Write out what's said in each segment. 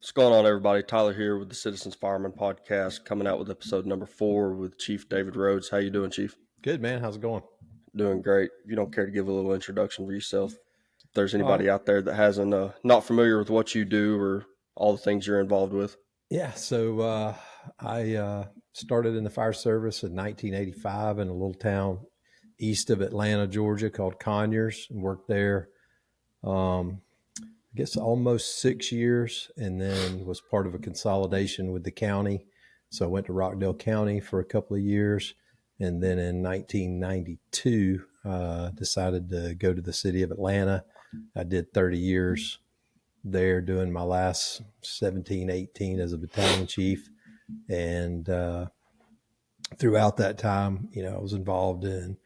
What's going on, everybody? Tyler here with the Citizens Firemen Podcast, coming out with episode number 4 with Chief David Rhodes. How you doing, Chief? Good, man. How's it going? Doing great. If you don't care to give a little introduction for yourself, if there's All anybody right. out there that hasn't, not familiar with what you do or all the things you're involved with. Yeah, so I started in the fire service in 1985 in a little town east of Atlanta, Georgia called Conyers, and worked there, I guess almost 6 years, and then was part of a consolidation with the county. So I went to Rockdale County for a couple of years, and then in 1992 decided to go to the city of Atlanta. I did 30 years there, doing my last 17, 18 as a battalion chief. And throughout that time, I was involved in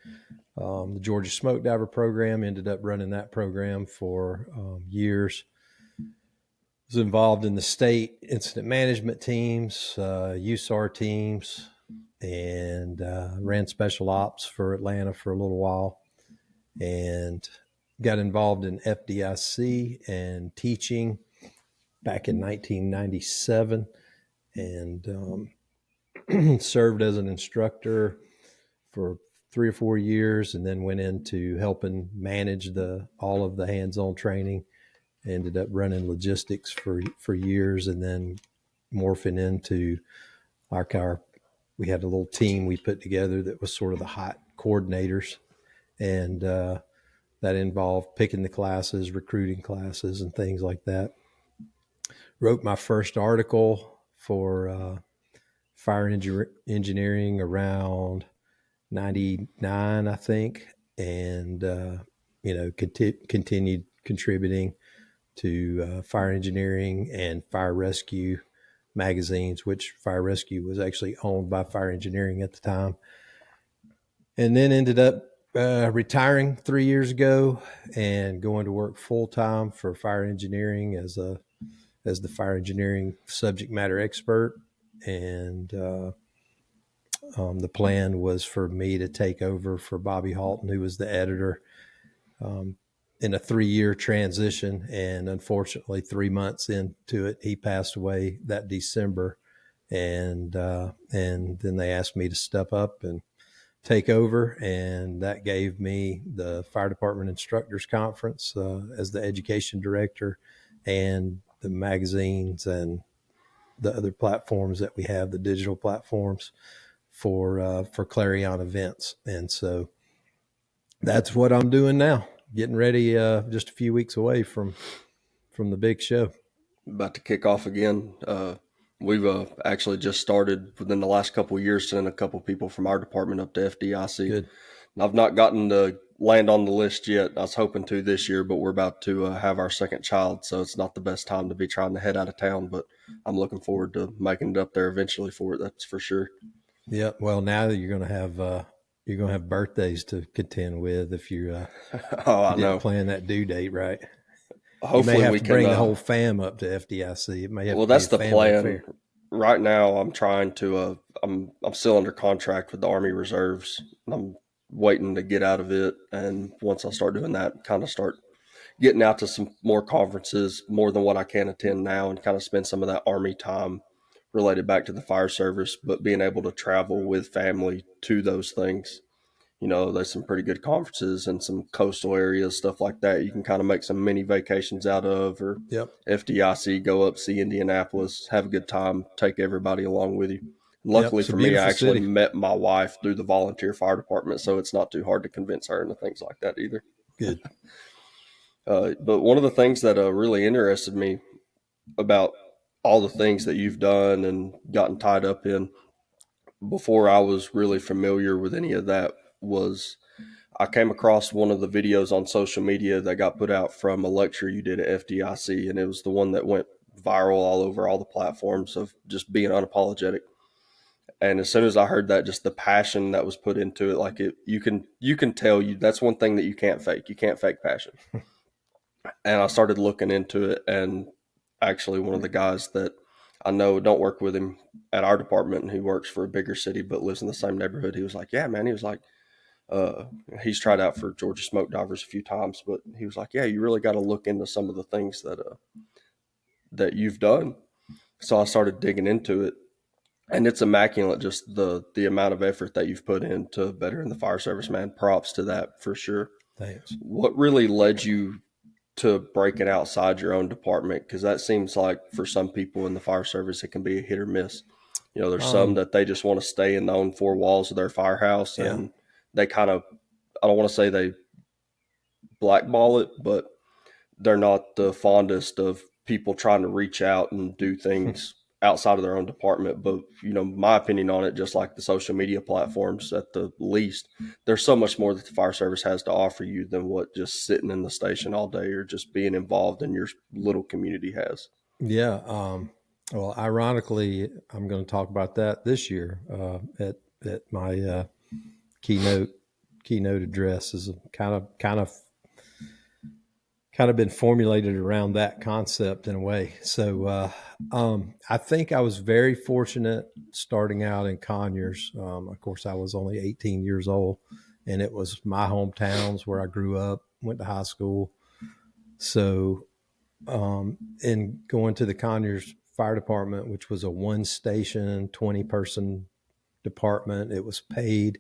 the Georgia Smoke Diver program, ended up running that program for years. Was involved in the state incident management teams, USAR teams, and ran special ops for Atlanta for a little while, and got involved in FDIC and teaching back in 1997, and served as an instructor for 3 or 4 years, and then went into helping manage all of the hands-on training. Ended up running logistics for years, and then morphing into we had a little team we put together that was sort of the hot coordinators, and that involved picking the classes, recruiting classes, and things like that. Wrote my first article for fire engineering around 99, I think, and continued contributing to fire engineering and fire rescue magazines, which fire rescue was actually owned by fire engineering at the time. And then ended up retiring 3 years ago and going to work full time for fire engineering as the fire engineering subject matter expert. And the plan was for me to take over for Bobby Halton, who was the editor, in a 3-year transition. And unfortunately, 3 months into it, he passed away that December. And then they asked me to step up and take over. And that gave me the Fire Department Instructors Conference as the education director, and the magazines and the other platforms that we have, the digital platforms for Clarion events. And so that's what I'm doing now. Getting ready, just a few weeks away from the big show. About to kick off again. We've actually just started within the last couple of years, sending a couple of people from our department up to FDIC. Good. And I've not gotten to land on the list yet. I was hoping to this year, but we're about to have our second child, so it's not the best time to be trying to head out of town, but I'm looking forward to making it up there eventually for it. That's for sure. Yeah. Well, now that you're going to have birthdays to contend with if you I know. plan that due date right. Hopefully you may have we to bring can the whole fam up to FDIC. It may have well, to that's be the a family plan. affair. Right now, I'm trying to. I'm still under contract with the Army Reserves. I'm waiting to get out of it, and once I start doing that, kind of start getting out to some more conferences, more than what I can attend now, and kind of spend some of that Army time related back to the fire service, but being able to travel with family to those things. There's some pretty good conferences and some coastal areas, stuff like that. You can kind of make some mini vacations out of, or Yep. FDIC, go up, see Indianapolis, have a good time, take everybody along with you. And luckily for me, I actually met my wife through the volunteer fire department, so it's not too hard to convince her into things like that either. Good. But one of the things that really interested me about all the things that you've done and gotten tied up in before I was really familiar with any of that was I came across one of the videos on social media that got put out from a lecture you did at FDIC, and it was the one that went viral all over all the platforms of just being unapologetic. And as soon as I heard that, just the passion that was put into it, like you can tell that's one thing that you can't fake. You can't fake passion. And I started looking into it, and actually one of the guys that I know, don't work with him at our department, and he works for a bigger city but lives in the same neighborhood. He was like, yeah, man. He was like, he's tried out for Georgia Smoke Divers a few times, but he was like, yeah, you really got to look into some of the things that you've done. So I started digging into it, and it's immaculate, just the amount of effort that you've put into bettering the fire service, man. Props to that for sure. Thanks. What really led you to breaking outside your own department? Because that seems like for some people in the fire service, it can be a hit or miss. You know, there's some that they just want to stay in the own four walls of their firehouse, Yeah. and they kind of, I don't want to say they blackball it, but they're not the fondest of people trying to reach out and do things outside of their own department. But, you know, my opinion on it, just like the social media platforms at the least, there's so much more that the fire service has to offer you than what just sitting in the station all day or just being involved in your little community has. Yeah. Well, ironically, I'm going to talk about that this year at my keynote address. Is kind of been formulated around that concept in a way. So I think I was very fortunate starting out in Conyers. Of course, I was only 18 years old, and it was my hometowns where I grew up, went to high school. So in going to the Conyers Fire Department, which was a one station, 20-person department, it was paid,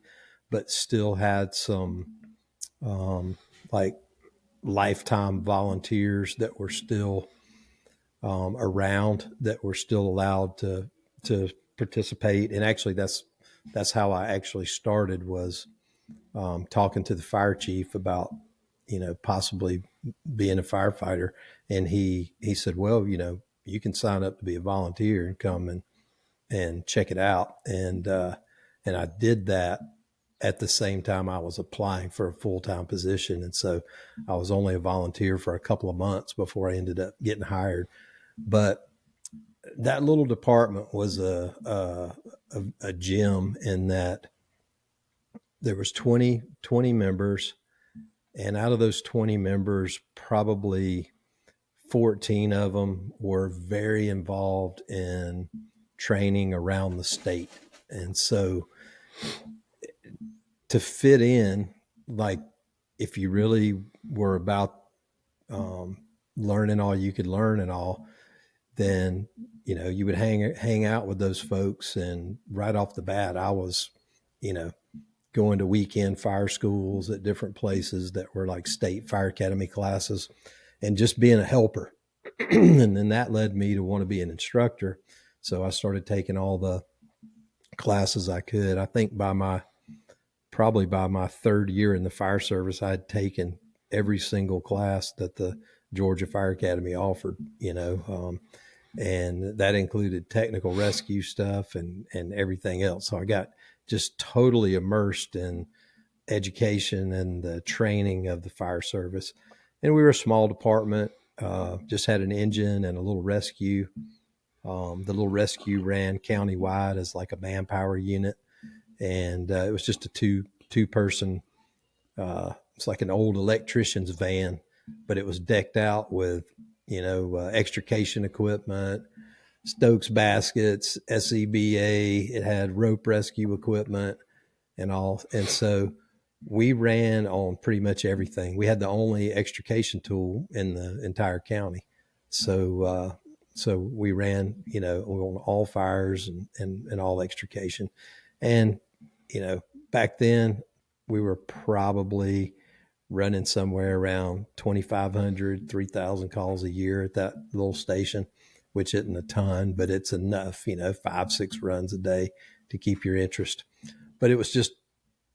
but still had some like lifetime volunteers that were still around, that were still allowed to participate. And actually, that's how I actually started, was talking to the fire chief about, you know, possibly being a firefighter. And he said, well, you know, you can sign up to be a volunteer and come and check it out. And I did that at the same time I was applying for a full-time position. And so I was only a volunteer for a couple of months before I ended up getting hired. But that little department was a gem in that there was 20 members. And out of those 20 members, probably 14 of them were very involved in training around the state. And so to fit in, like, if you really were about learning all you could learn and all, then, you know, you would hang out with those folks. And right off the bat, I was, you know, going to weekend fire schools at different places that were like state fire academy classes, and just being a helper. And then that led me to want to be an instructor. So I started taking all the classes I could. I think probably by my third year in the fire service, I had taken every single class that the Georgia Fire Academy offered, you know, and that included technical rescue stuff and everything else. So I got just totally immersed in education and the training of the fire service. And we were a small department, just had an engine and a little rescue. The little rescue ran countywide as like a manpower unit. And it was just a two person, it's like an old electrician's van, but it was decked out with, you know, extrication equipment, Stokes baskets, SEBA. It had rope rescue equipment and all. And so we ran on pretty much everything. We had the only extrication tool in the entire county. So, so we ran, you know, on all fires and all extrication. And, you know, back then we were probably running somewhere around 2,500, 3,000 calls a year at that little station, which isn't a ton, but it's enough, you know, 5-6 runs a day to keep your interest. But it was just,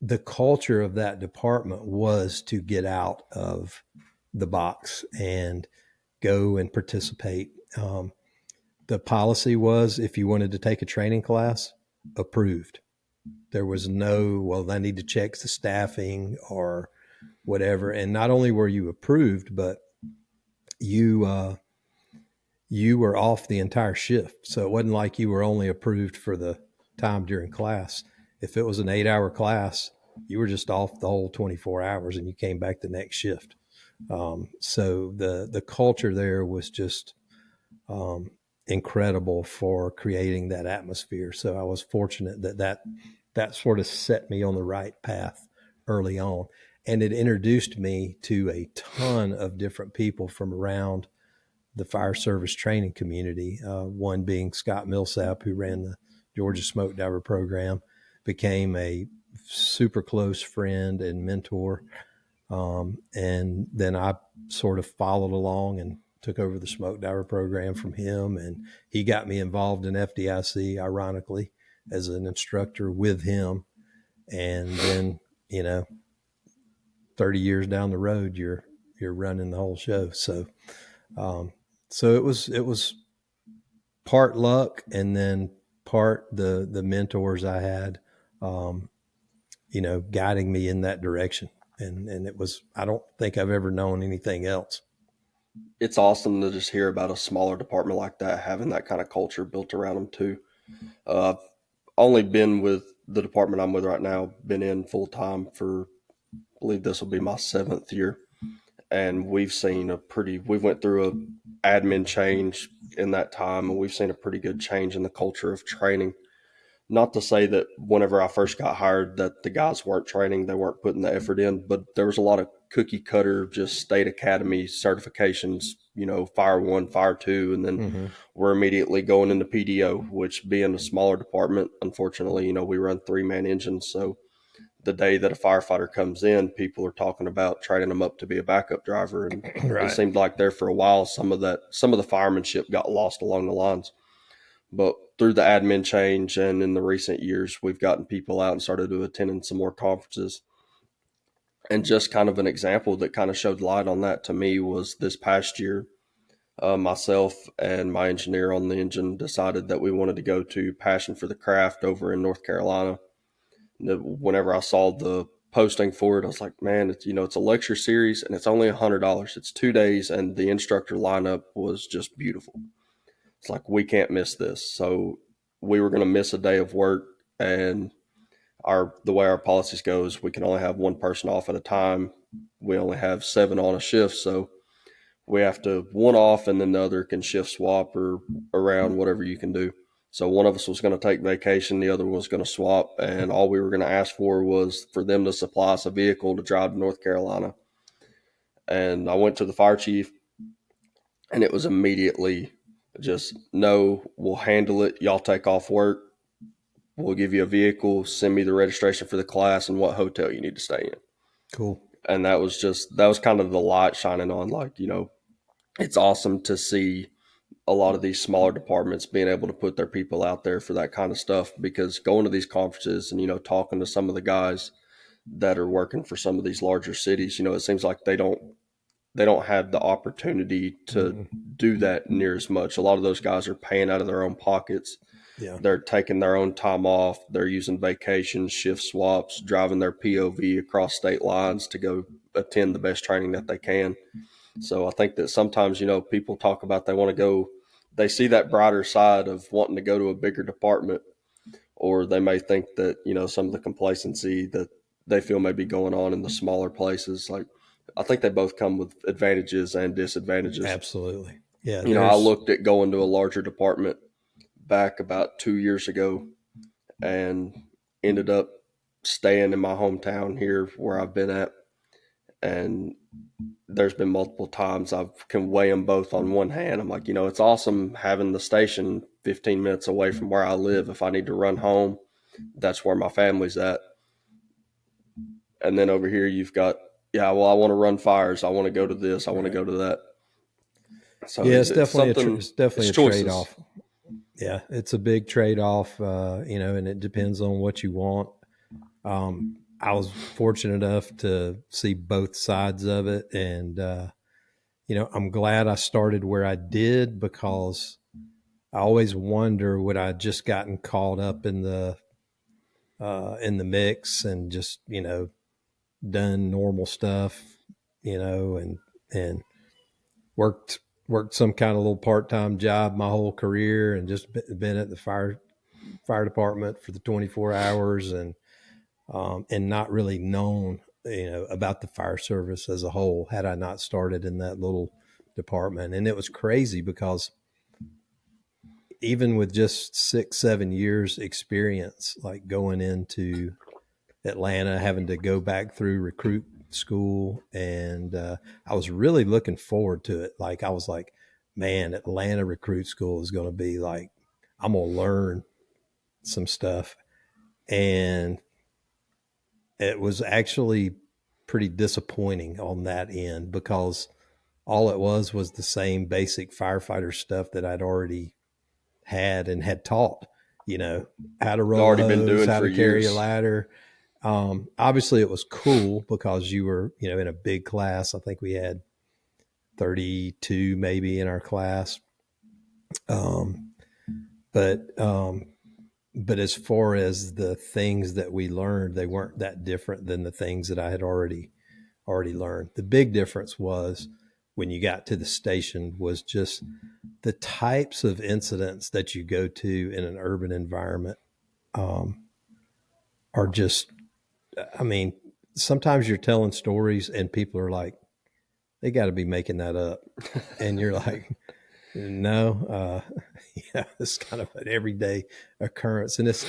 the culture of that department was to get out of the box and go and participate. The policy was, if you wanted to take a training class, approved. There was no, well, I need to check the staffing or whatever. And not only were you approved, but you were off the entire shift. So it wasn't like you were only approved for the time during class. If it was an 8-hour class, you were just off the whole 24 hours and you came back the next shift. So the culture there was just incredible for creating that atmosphere. So I was fortunate that sort of set me on the right path early on. And it introduced me to a ton of different people from around the fire service training community. One being Scott Millsap, who ran the Georgia Smoke Diver program, became a super close friend and mentor. And then I sort of followed along and took over the smoke diver program from him. And he got me involved in FDIC, ironically, as an instructor with him. And then, 30 years down the road, you're running the whole show. So, so it was part luck and then part the mentors I had, guiding me in that direction. And it was, I don't think I've ever known anything else. It's awesome to just hear about a smaller department like that, having that kind of culture built around them too. I've only been with the department I'm with right now, been in full time for, I believe this will be my 7th year. And we've seen we went through a admin change in that time, and we've seen a pretty good change in the culture of training. Not to say that whenever I first got hired that the guys weren't training, they weren't putting the effort in, but there was a lot of cookie cutter, just state academy certifications, fire 1, fire 2, and then we're immediately going into PDO, which being a smaller department, unfortunately, we run 3-man engines. So the day that a firefighter comes in, people are talking about training them up to be a backup driver. And Right. It seemed like there for a while, some of the firemanship got lost along the lines. But through the admin change and in the recent years, we've gotten people out and started to attending some more conferences. And just kind of an example that kind of showed light on that to me was this past year, myself and my engineer on the engine decided that we wanted to go to Passion for the Craft over in North Carolina. Whenever I saw the posting for it, I was like, man, it's a lecture series and it's only $100. It's 2 days and the instructor lineup was just beautiful. It's like, we can't miss this. So we were going to miss a day of work, and the way our policies go is we can only have one person off at a time. We only have 7 on a shift, so we have to one off and then the other can shift swap or around, whatever you can do. So one of us was going to take vacation, the other was going to swap, and all we were going to ask for was for them to supply us a vehicle to drive to North Carolina. And I went to the fire chief, and it was immediately just, no, we'll handle it. Y'all take off work. We'll give you a vehicle, send me the registration for the class and what hotel you need to stay in. Cool. And that was kind of the light shining on, like, it's awesome to see a lot of these smaller departments being able to put their people out there for that kind of stuff, because going to these conferences and, talking to some of the guys that are working for some of these larger cities, it seems like they don't have the opportunity to do that near as much. A lot of those guys are paying out of their own pockets. Yeah. They're taking their own time off. They're using vacations, shift swaps, driving their POV across state lines to go attend the best training that they can. So I think that sometimes, people talk about they see that brighter side of wanting to go to a bigger department, or they may think that, some of the complacency that they feel may be going on in the smaller places. Like, I think they both come with advantages and disadvantages. Absolutely. Yeah. I looked at going to a larger department back about 2 years ago and ended up staying in my hometown here where I've been at. And there's been multiple times I can weigh them both on one hand. I'm like, it's awesome having the station 15 minutes away from where I live. If I need to run home, that's where my family's at. And then over here, you've got, I want to run fires. I want to go to this. I want to go to that. So yeah, it's definitely a choices. trade-off. Yeah, it's a big trade-off, and it depends on what you want. I was fortunate enough to see both sides of it. And, I'm glad I started where I did, because I always wonder, would I just gotten caught up in the mix and just, done normal stuff, and worked some kind of little part-time job my whole career and just been at the fire department for the 24 hours and not really known, about the fire service as a whole, had I not started in that little department. And it was crazy, because even with just 6-7 years experience, like going into Atlanta, having to go back through recruit school, and I was really looking forward to it. Like, I was like, man, Atlanta recruit school is going to be like, I'm going to learn some stuff. And it was actually pretty disappointing on that end, because all it was the same basic firefighter stuff that I'd already had and had taught, how to roll a Already been hose, doing how for to carry a years. ladder. Obviously it was cool because you were, in a big class. I think we had 32 maybe in our class. Um, but, um, but as far as the things that we learned, they weren't that different than the things that I had already learned. The big difference was when you got to the station was just the types of incidents that you go to in an urban environment um, are just, I mean, sometimes you're telling stories and people are like, they got to be making that up. And you're like, no, it's kind of an everyday occurrence. And it's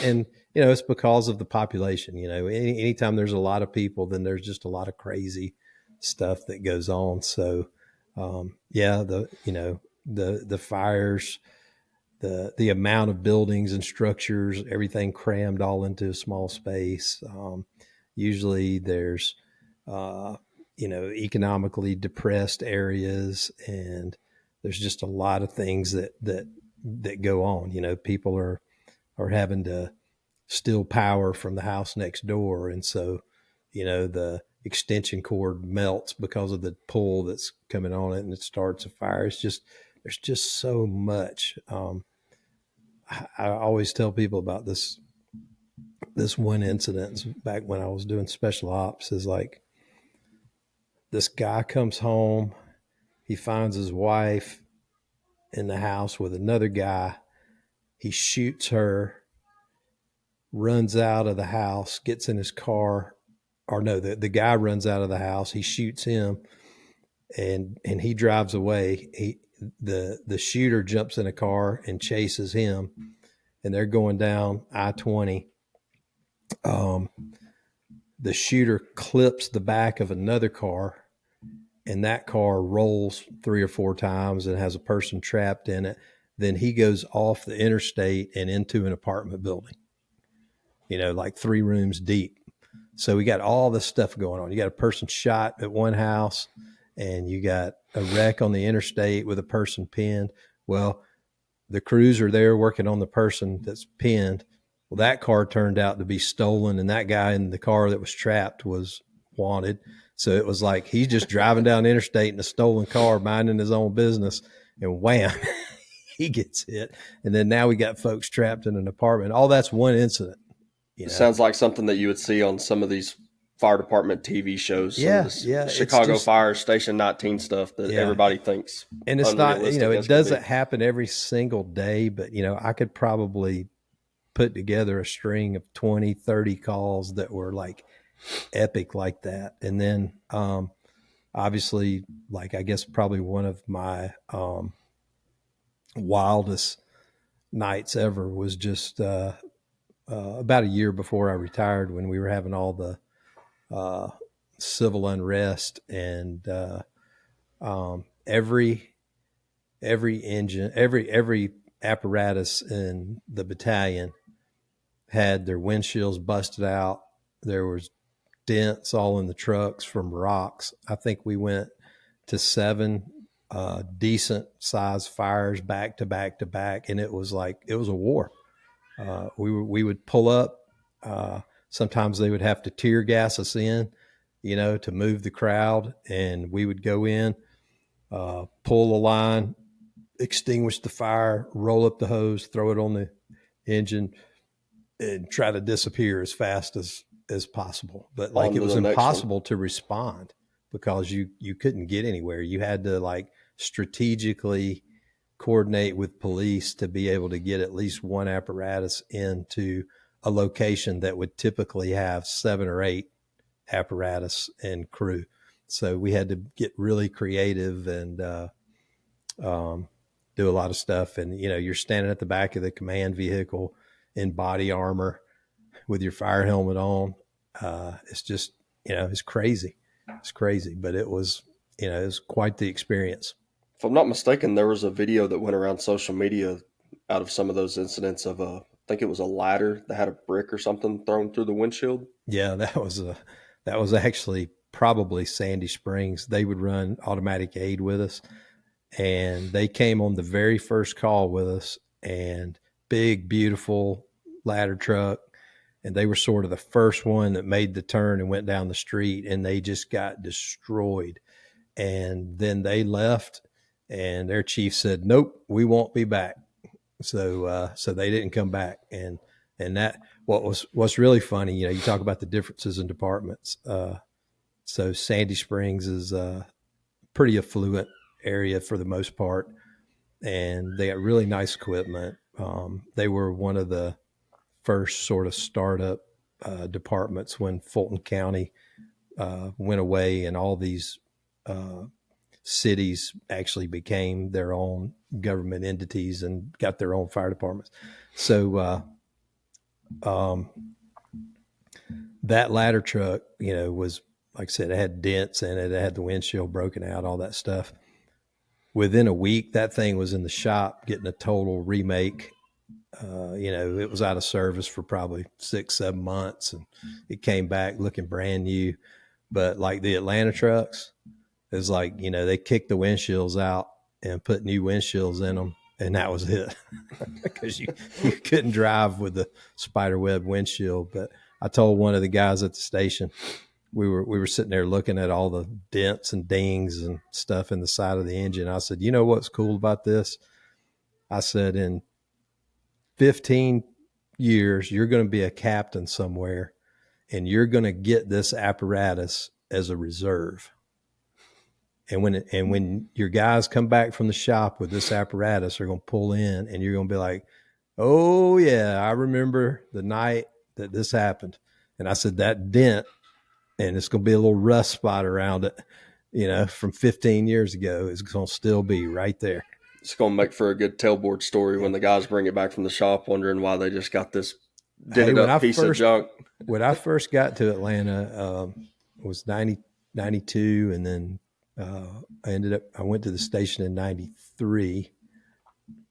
because of the population, anytime there's a lot of people, then there's just a lot of crazy stuff that goes on. So, the fires, the amount of buildings and structures, everything crammed all into a small space. Usually there's, economically depressed areas, and there's just a lot of things that go on. People are having to steal power from the house next door, and so the extension cord melts because of the pull that's coming on it, and it starts a fire. It's just there's just so much. I always tell people about this one incident back when I was doing special ops. Is like, this guy comes home, he finds his wife in the house with another guy. He shoots her, runs out of the house, gets in his car, or no, the guy runs out of the house. He shoots him, and he drives away. The shooter jumps in a car and chases him, and they're going down I-20. The shooter clips the back of another car, and that car rolls 3 or 4 times and has a person trapped in it. Then he goes off the interstate and into an apartment building, like 3 rooms deep. So we got all this stuff going on. You got a person shot at one house, and you got a wreck on the interstate with a person pinned. Well, the crews are there working on the person that's pinned. Well, that car turned out to be stolen, and that guy in the car that was trapped was wanted. So it was like he's just driving down the interstate in a stolen car, minding his own business, and wham, he gets hit. And then now we got folks trapped in an apartment. All that's one incident, you It know? sounds like something that you would see on some of these fire department TV shows, some of Yeah, this yeah. It's Chicago just, Fire Station 19 stuff that yeah. everybody thinks And it's not, unrealistic it as can be. doesn't happen every single day, but, I could probably put together a string of 20, 30 calls that were like epic like that. And then, obviously, like, I guess probably one of my wildest nights ever was just about a year before I retired, when we were having all the uh, civil unrest, and every engine, every apparatus in the battalion had their windshields busted out. There was dents all in the trucks from rocks. I think we went to 7 decent sized fires back to back to back, and it was a war. We would pull up. Sometimes they would have to tear gas us in, to move the crowd, and we would go in, pull the line, extinguish the fire, roll up the hose, throw it on the engine, and try to disappear as fast as possible. But like, On it to was the next one. impossible to respond because you couldn't get anywhere. You had to like strategically coordinate with police to be able to get at least one apparatus into a location that would typically have 7 or 8 apparatus and crew. So we had to get really creative and do a lot of stuff. And you're standing at the back of the command vehicle in body armor with your fire helmet on. It's just, it's crazy. It's crazy, but it was quite the experience. If I'm not mistaken, there was a video that went around social media out of some of those incidents of I think it was a ladder that had a brick or something thrown through the windshield. Yeah, that was actually probably Sandy Springs. They would run automatic aid with us, and they came on the very first call with us, and big, beautiful ladder truck. And they were sort of the first one that made the turn and went down the street, and they just got destroyed. And then they left, and their chief said, "Nope, we won't be back." So they didn't come back. And that what's really funny, you talk about the differences in departments. So Sandy Springs is a pretty affluent area for the most part, and they got really nice equipment. They were one of the first sort of startup departments when Fulton County went away, and all these cities actually became their own government entities and got their own fire departments. So that ladder truck, was, like I said, it had dents in it. It had the windshield broken out, all that stuff. Within a week, that thing was in the shop getting a total remake. It was out of service for probably 6-7 months, and it came back looking brand new. But like the Atlanta trucks, it's like, they kicked the windshields out and put new windshields in them, and that was it. Because you couldn't drive with the spiderweb windshield. But I told one of the guys at the station, we were sitting there looking at all the dents and dings and stuff in the side of the engine. I said, what's cool about this? I said, in 15 years, you're going to be a captain somewhere, and you're going to get this apparatus as a reserve. And when your guys come back from the shop with this apparatus, they're going to pull in, and you're going to be like, "Oh yeah, I remember the night that this happened." And I said, that dent, and it's going to be a little rust spot around it, from 15 years ago, is going to still be right there. It's going to make for a good tailboard story when the guys bring it back from the shop, wondering why they just got this dented up piece of junk. When I first got to Atlanta, it was 92, and then I went to the station in 93.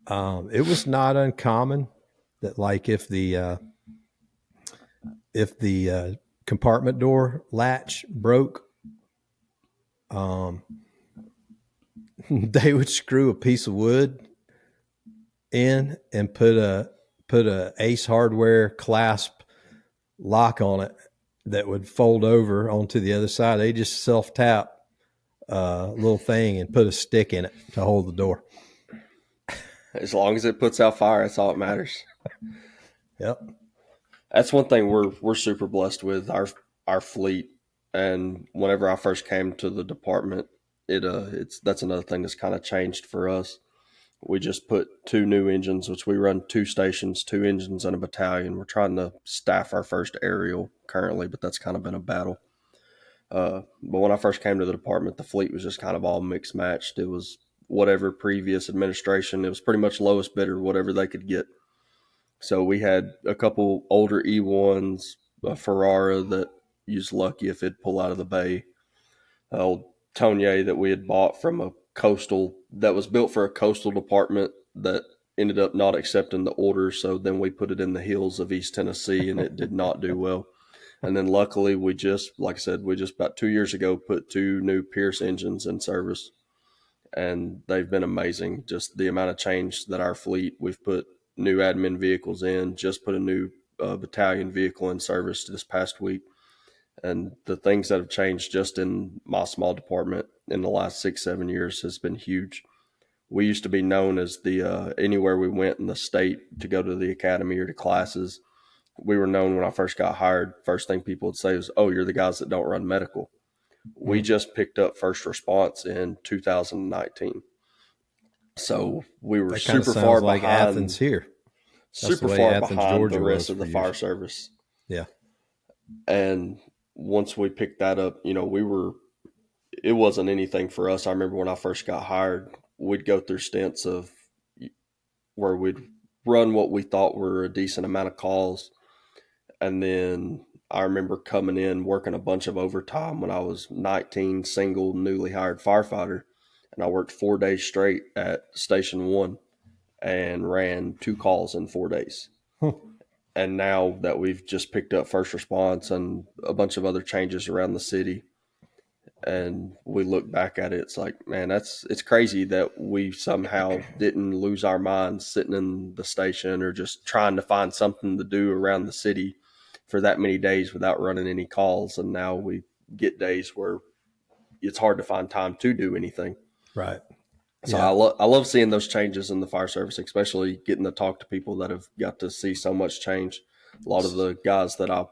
It was not uncommon that, like, if the compartment door latch broke, they would screw a piece of wood in and put a Ace Hardware clasp lock on it that would fold over onto the other side. They just self-tap a little thing and put a stick in it to hold the door. As long as it puts out fire, that's all that matters. Yep. That's one thing we're super blessed with, our fleet. And whenever I first came to the department, that's another thing that's kind of changed for us. We just put 2 new engines, which we run 2 stations, 2 engines, and a battalion. We're trying to staff our first aerial currently, but that's kind of been a battle. But when I first came to the department, the fleet was just kind of all mixed matched. It was whatever previous administration. It was pretty much lowest bidder, whatever they could get. So we had a couple older E1s, a Ferrara that used lucky if it'd pull out of the bay, old Tonier that we had bought from a coastal that was built for a coastal department that ended up not accepting the order. So then we put it in the hills of East Tennessee, and it did not do well. And then luckily we just about 2 years ago put 2 new Pierce engines in service, and they've been amazing. Just the amount of change that our fleet, we've put new admin vehicles in, just put a new battalion vehicle in service this past week. And the things that have changed just in my small department in the last 6-7 years has been huge. We used to be known as the anywhere we went in the state to go to the academy or to classes, we were known when I first got hired. First thing people would say was, "Oh, you're the guys that don't run medical." We just picked up first response in 2019. So we were super far like behind Athens here. Super far behind the rest of the fire service. Yeah. And once we picked that up, it wasn't anything for us. I remember when I first got hired, we'd go through stints of where we'd run what we thought were a decent amount of calls. And then I remember coming in, working a bunch of overtime when I was 19, single, newly hired firefighter. and I worked 4 days straight at Station 1 and ran 2 calls in 4 days. And now that we've just picked up first response and a bunch of other changes around the city, and we look back at it, it's like, man, it's crazy that we somehow didn't lose our minds sitting in the station or just trying to find something to do around the city for that many days without running any calls. And now we get days where it's hard to find time to do anything. Right. So Yeah. I love seeing those changes in the fire service, especially getting to talk to people that have got to see so much change. A lot of the guys that I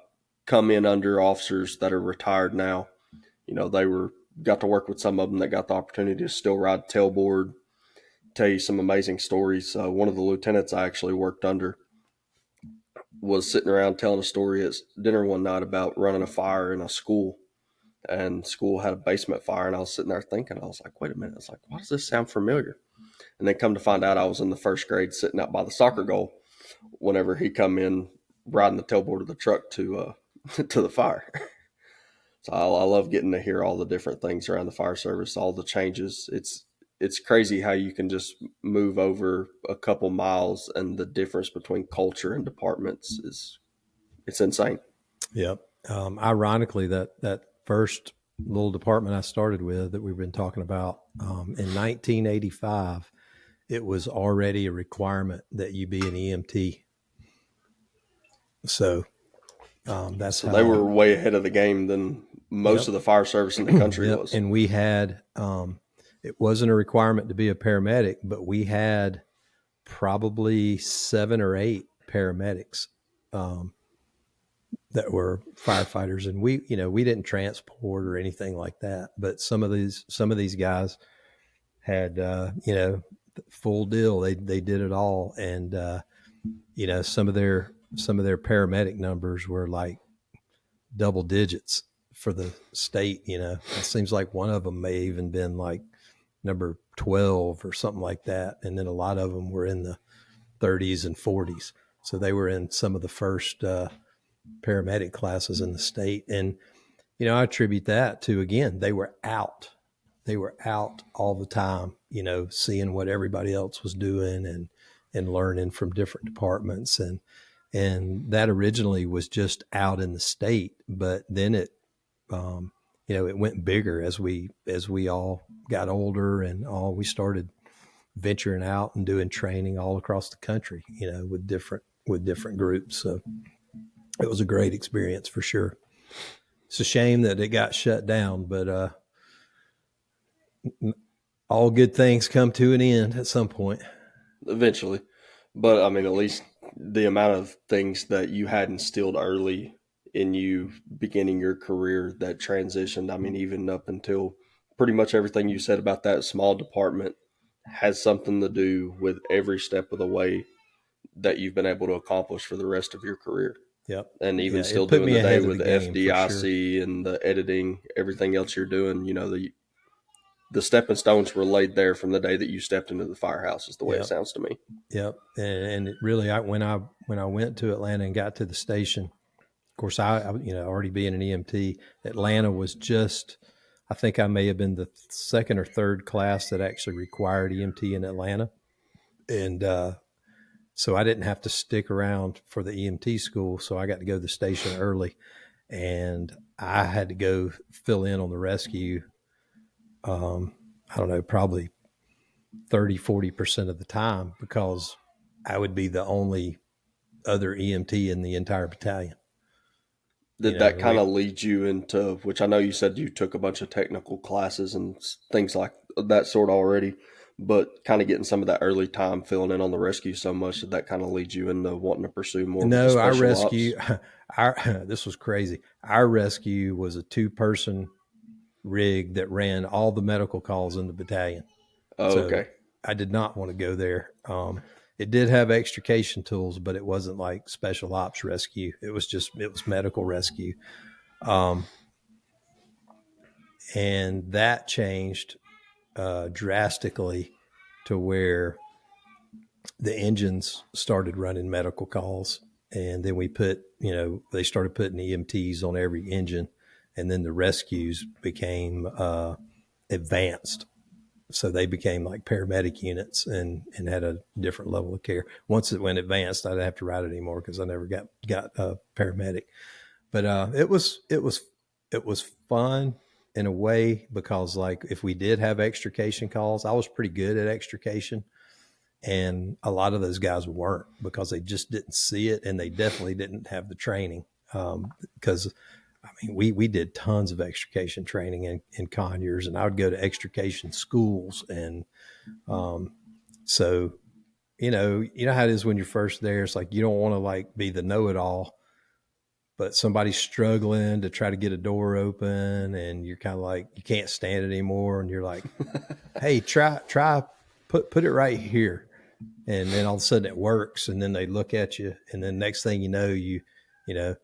come in under, officers that are retired now, they got to work with some of them that got the opportunity to still ride tailboard, tell you some amazing stories. One of the lieutenants I actually worked under was sitting around telling a story at dinner one night about running a fire in a school, and school had a basement fire. And I was sitting there thinking, I was like, wait a minute. I was like, why does this sound familiar? And then come to find out I was in the first grade sitting out by the soccer goal whenever he come in riding the tailboard of the truck to to the fire. So I love getting to hear all the different things around the fire service, all the changes. It's crazy how you can just move over a couple miles, and the difference between culture and departments it's insane. Yep. Ironically, that first little department I started with that we've been talking about, in 1985, it was already a requirement that you be an EMT. So that's So how they were way ahead of the game than most of the fire service in the country Yep. was. And we had, it wasn't a requirement to be a paramedic, but we had probably 7 or 8 paramedics that were firefighters, and we didn't transport or anything like that. But some of these guys had full deal. They did it all, and some of their paramedic numbers were like double digits for the state. It seems like one of them may even been like number 12 or something like that, and then a lot of them were in the 30s and 40s. So they were in some of the first paramedic classes in the state. And, I attribute that to, again, they were out all the time, seeing what everybody else was doing and learning from different departments. And that originally was just out in the state, but then it went bigger as we all got older and we started venturing out and doing training all across the country, with different groups. So it was a great experience for sure. It's a shame that it got shut down, but all good things come to an end at some point. Eventually. But I mean, at least the amount of things that you had instilled early in you beginning your career that transitioned, I mean, even up until pretty much everything you said about that small department has something to do with every step of the way that you've been able to accomplish for the rest of your career. Yep. And even Yeah, still it put doing me the day ahead of with the the game for FDIC and the editing, everything else you're doing, the stepping stones were laid there from the day that you stepped into the firehouse is the way it Yep. sounds to me. Yep. And it really, when I went to Atlanta and got to the station, of course, I already being an EMT, Atlanta was just, I think I may have been the second or third class that actually required EMT in Atlanta. And so I didn't have to stick around for the EMT school. So I got to go to the station early, and I had to go fill in on the rescue. I don't know, probably 30-40% of the time, because I would be the only other EMT in the entire battalion. Did that kind of lead you into, which I know you said you took a bunch of technical classes and things like that sort already, but kind of getting some of that early time filling in on the rescue so much, did that kind of lead you into wanting to pursue more? No, our rescue, this was crazy. Our rescue was a 2-person rig that ran all the medical calls in the battalion. Oh, So okay. I did not want to go there. It did have extrication tools, but it wasn't like special ops rescue. It was medical rescue. And that changed drastically to where the engines started running medical calls. And then they started putting EMTs on every engine. And then the rescues became advanced. so they became like paramedic units and had a different level of care. Once it went advanced, I didn't have to ride it anymore because I never got a paramedic. But it was fun in a way because like if we did have extrication calls, I was pretty good at extrication, and a lot of those guys weren't because they just didn't see it, and they definitely didn't have the training. Because I mean, we did tons of extrication training in Conyers, and I would go to extrication schools, and so you know how it is when you're first there. It's like you don't want to like be the know-it-all, but somebody's struggling to try to get a door open, and you're kind of like you can't stand it anymore, and you're like, hey, try put it right here, and then all of a sudden it works, and then they look at you, and then next thing you know, you know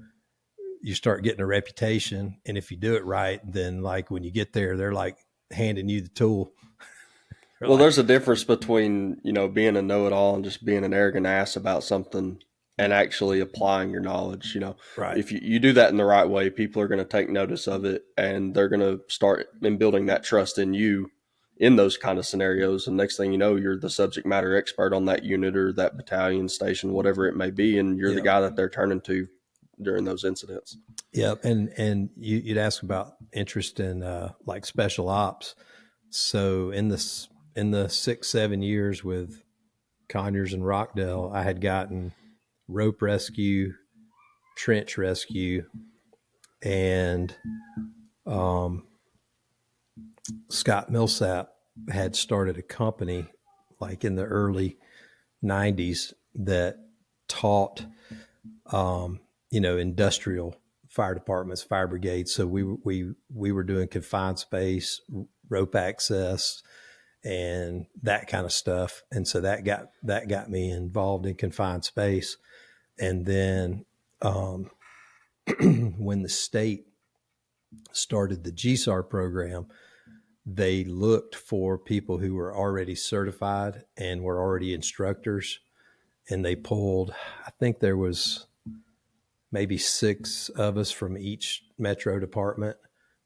you start getting a reputation, and if you do it right, then like when you get there, they're like handing you the tool. Well, Like, there's a difference between, being a know-it-all and just being an arrogant ass about something and actually applying your knowledge. right, If you do that in the right way, people are going to take notice of it and they're going to start in building that trust in you in those kind of scenarios. And next thing you know, you're the subject matter expert on that unit or that battalion station, whatever it may be. And you're the yeah, guy that they're turning to during those incidents. yeah, and you'd ask about interest in like special ops. So in the 6-7 years with Conyers and Rockdale, I had gotten rope rescue, trench rescue, and um, Scott Millsap had started a company like in the early 90s that taught, industrial fire departments, fire brigades. So we were doing confined space, rope access, and that kind of stuff. And so that got me involved in confined space. And then when the state started the GSAR program, they looked for people who were already certified and were already instructors. And they pulled, I think there was maybe 6 of us from each metro department.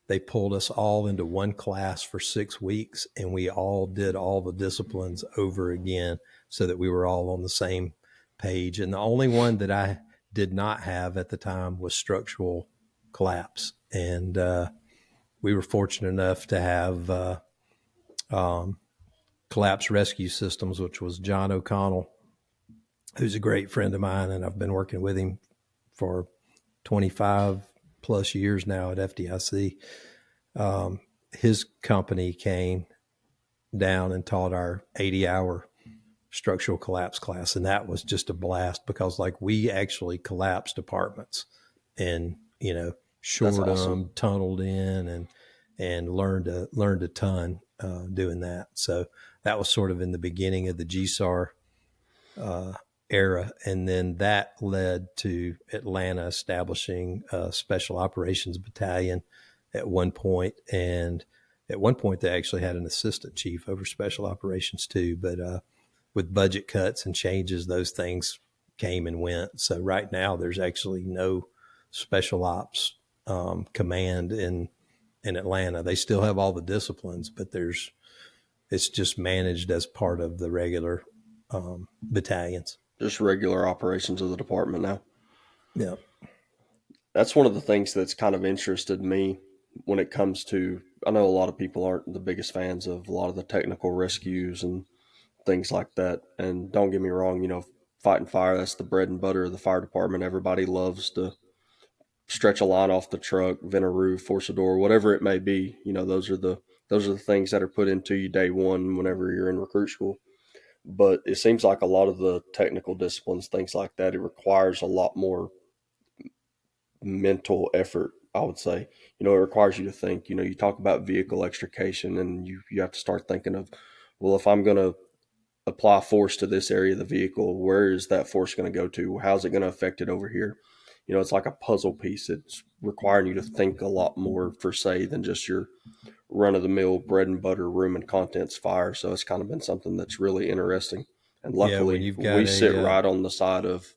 They pulled us all into one class for 6 weeks, and we all did all the disciplines over again so that we were all on the same page. And the only one that I did not have at the time was structural collapse. And we were fortunate enough to have collapse rescue systems, which was John O'Connell, who's a great friend of mine, and I've been working with him for 25 plus years now at FDIC. His company came down and taught our 80-hour structural collapse class, and that was just a blast because like we actually collapsed apartments and That's shored awesome. them, tunneled in, and learned a ton doing that. So that was sort of in the beginning of the GSAR era, and then that led to Atlanta establishing a special operations battalion at one point. And at one point they actually had an assistant chief over special operations too, but with budget cuts and changes, those things came and went. So right now there's actually no special ops command in Atlanta. They still have all the disciplines, but it's just managed as part of the regular battalions. Just regular operations of the department now. Yeah. That's one of the things that's kind of interested me when it comes to. I know a lot of people aren't the biggest fans of a lot of the technical rescues and things like that. And don't get me wrong, fighting fire, that's the bread and butter of the fire department. Everybody loves to stretch a line off the truck, vent a roof, force a door, whatever it may be. Those are the things that are put into you day one whenever you're in recruit school. But it seems like a lot of the technical disciplines, things like that, it requires a lot more mental effort, I would say. It requires you to think. You talk about vehicle extrication, and you have to start thinking of, well, if I'm going to apply force to this area of the vehicle, where is that force going to go to? How's it going to affect it over here? It's like a puzzle piece. It's requiring you to think a lot more, for say, than just your run of the mill bread and butter room and contents fire. So it's kind of been something that's really interesting. And Yeah. When luckily, you've we got sit a, right on the side of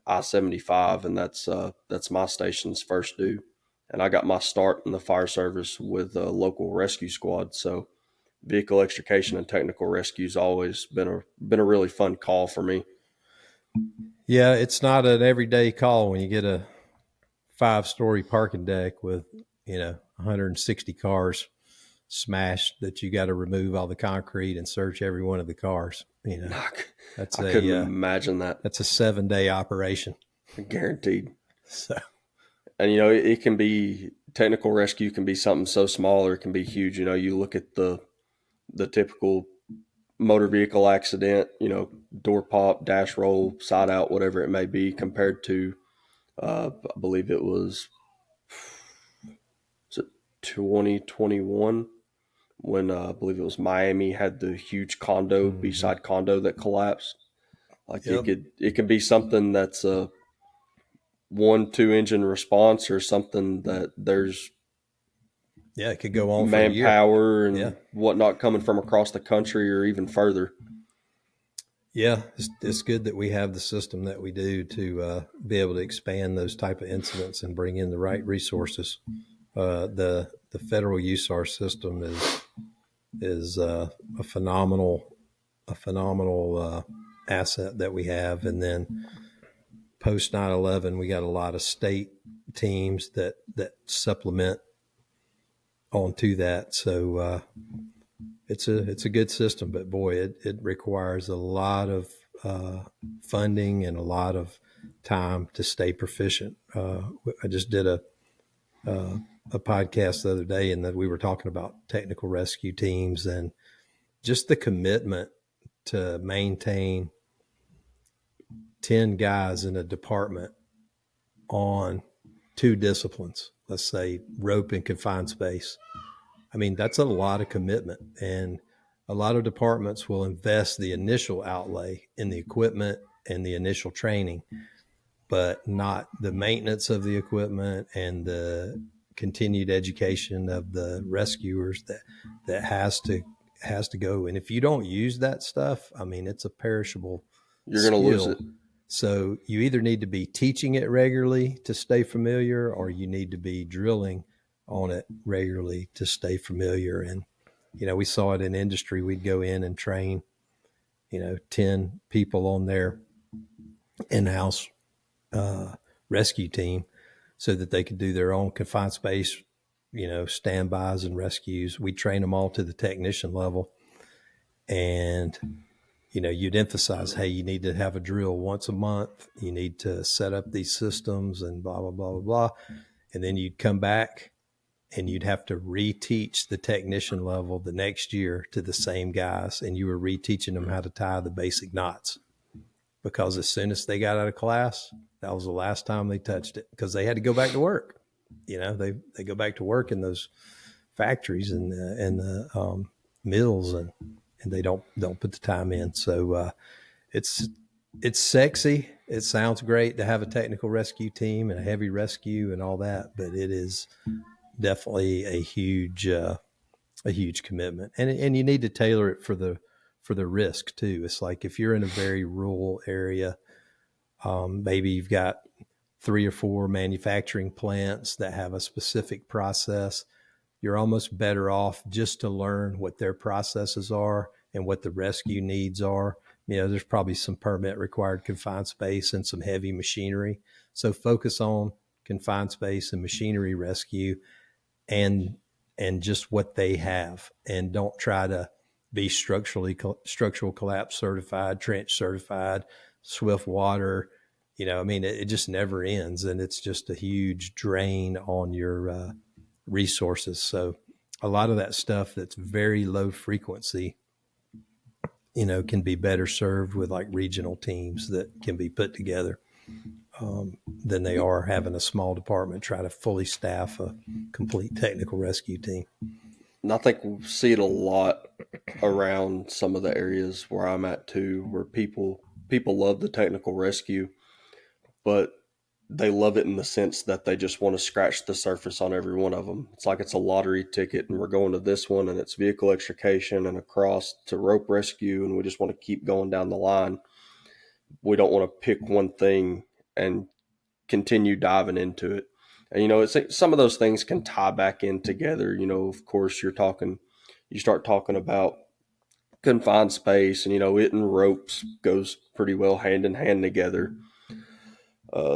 I-75, and that's my station's first due. And I got my start in the fire service with a local rescue squad. So vehicle extrication and technical rescue's always been a really fun call for me. Yeah, it's not an everyday call when you get a 5-story parking deck with 160 cars smashed that you got to remove all the concrete and search every one of the cars. That's I couldn't a imagine that. that's a 7-day operation. Guaranteed. So And it can be technical rescue can be something so small or it can be huge. You look at the typical motor vehicle accident, door pop, dash roll, side out, whatever it may be, compared to I believe was it 2021 when I believe it was Miami had the huge condo, B-side condo that collapsed. Like Yep. it can be something that's a 1-2 engine response or something that there's it could go on for a year. manpower and whatnot coming from across the country or even further. Yeah, it's good that we have the system that we do to be able to expand those type of incidents and bring in the right resources. The federal USAR system is a phenomenal asset that we have, and then post 9/11, we got a lot of state teams that supplement onto that. So it's a good system, but boy, it requires a lot of funding and a lot of time to stay proficient. I just did a podcast the other day, and that we were talking about technical rescue teams and just the commitment to maintain 10 guys in a department on 2 disciplines, let's say rope and confined space. I mean, that's a lot of commitment, and a lot of departments will invest the initial outlay in the equipment and the initial training, but not the maintenance of the equipment and the continued education of the rescuers that has to go. And if you don't use that stuff, I mean, it's a perishable You're going to lose it. So you either need to be teaching it regularly to stay familiar, or you need to be drilling on it regularly to stay familiar. And, we saw it in industry. We'd go in and train, 10 people on their in-house rescue team so that they could do their own confined space, standbys and rescues. We train them all to the technician level. And, you'd emphasize, hey, you need to have a drill once a month. You need to set up these systems and blah, blah, blah, blah, blah. And then you'd come back and you'd have to reteach the technician level the next year to the same guys. And you were reteaching them how to tie the basic knots, because as soon as they got out of class, that was the last time they touched it, because they had to go back to work. They go back to work in those factories and the mills, and they don't put the time in. So it's sexy. It sounds great to have a technical rescue team and a heavy rescue and all that, but it is definitely a huge commitment, and you need to tailor it for the risk too. It's like if you're in a very rural area, maybe you've got 3 or 4 manufacturing plants that have a specific process. You're almost better off just to learn what their processes are and what the rescue needs are. There's probably some permit required confined space and some heavy machinery. So focus on confined space and machinery rescue and just what they have, and don't try to be structural collapse certified, trench certified, swift water. It just never ends, and it's just a huge drain on your resources. So a lot of that stuff that's very low frequency, can be better served with like regional teams that can be put together than they are having a small department try to fully staff a complete technical rescue team. And I think we see it a lot around some of the areas where I'm at too, where people love the technical rescue, but they love it in the sense that they just want to scratch the surface on every one of them. It's like it's a lottery ticket, and we're going to this one, and it's vehicle extrication and across to rope rescue, and we just want to keep going down the line. We don't want to pick one thing and continue diving into it. And it's like some of those things can tie back in together. Of course, you're talking you start talking about confined space, and it and ropes goes pretty well hand in hand together.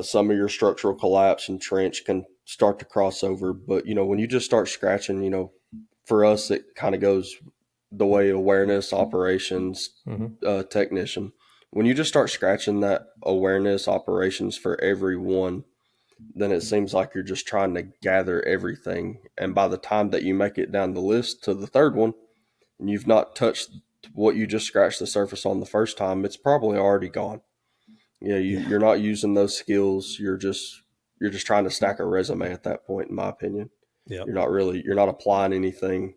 Some of your structural collapse and trench can start to cross over, but when you just start scratching, for us it kind of goes the way awareness operations technician. When you just start scratching that awareness operations for everyone, then it seems like you're just trying to gather everything. And by the time that you make it down the list to the third one, and you've not touched what you just scratched the surface on the first time, it's probably already gone. You're not using those skills. You're just trying to stack a resume at that point, in my opinion. Yeah. You're not applying anything.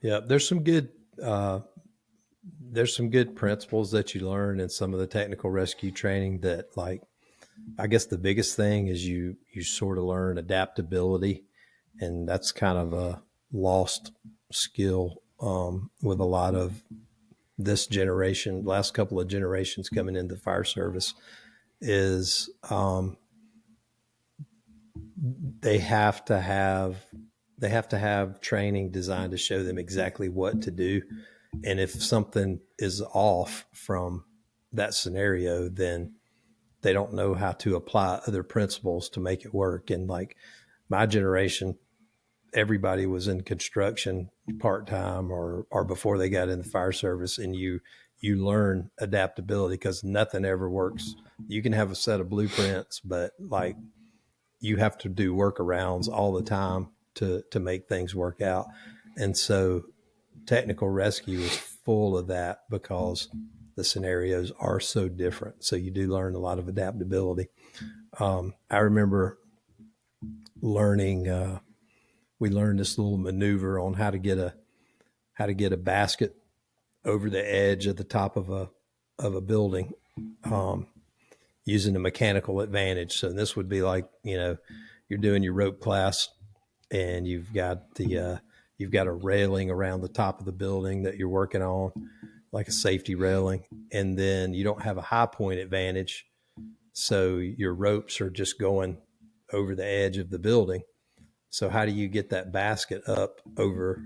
Yeah. There's some good principles that you learn in some of the technical rescue training that, like, I guess the biggest thing is you sort of learn adaptability, and that's kind of a lost skill with a lot of this generation, last couple of generations coming into the fire service, is they have to have training designed to show them exactly what to do. And if something is off from that scenario, then they don't know how to apply other principles to make it work. And like my generation, everybody was in construction part-time or before they got in the fire service, and you learn adaptability because nothing ever works. You can have a set of blueprints, but like you have to do workarounds all the time to make things work out. And so technical rescue is full of that because the scenarios are so different. So you do learn a lot of adaptability. I remember learning, we learned this little maneuver on how to get a basket over the edge at the top of a building, using a mechanical advantage. So this would be like, you're doing your rope class and you've got a railing around the top of the building that you're working on, like a safety railing. And then you don't have a high point advantage. So your ropes are just going over the edge of the building. So how do you get that basket up over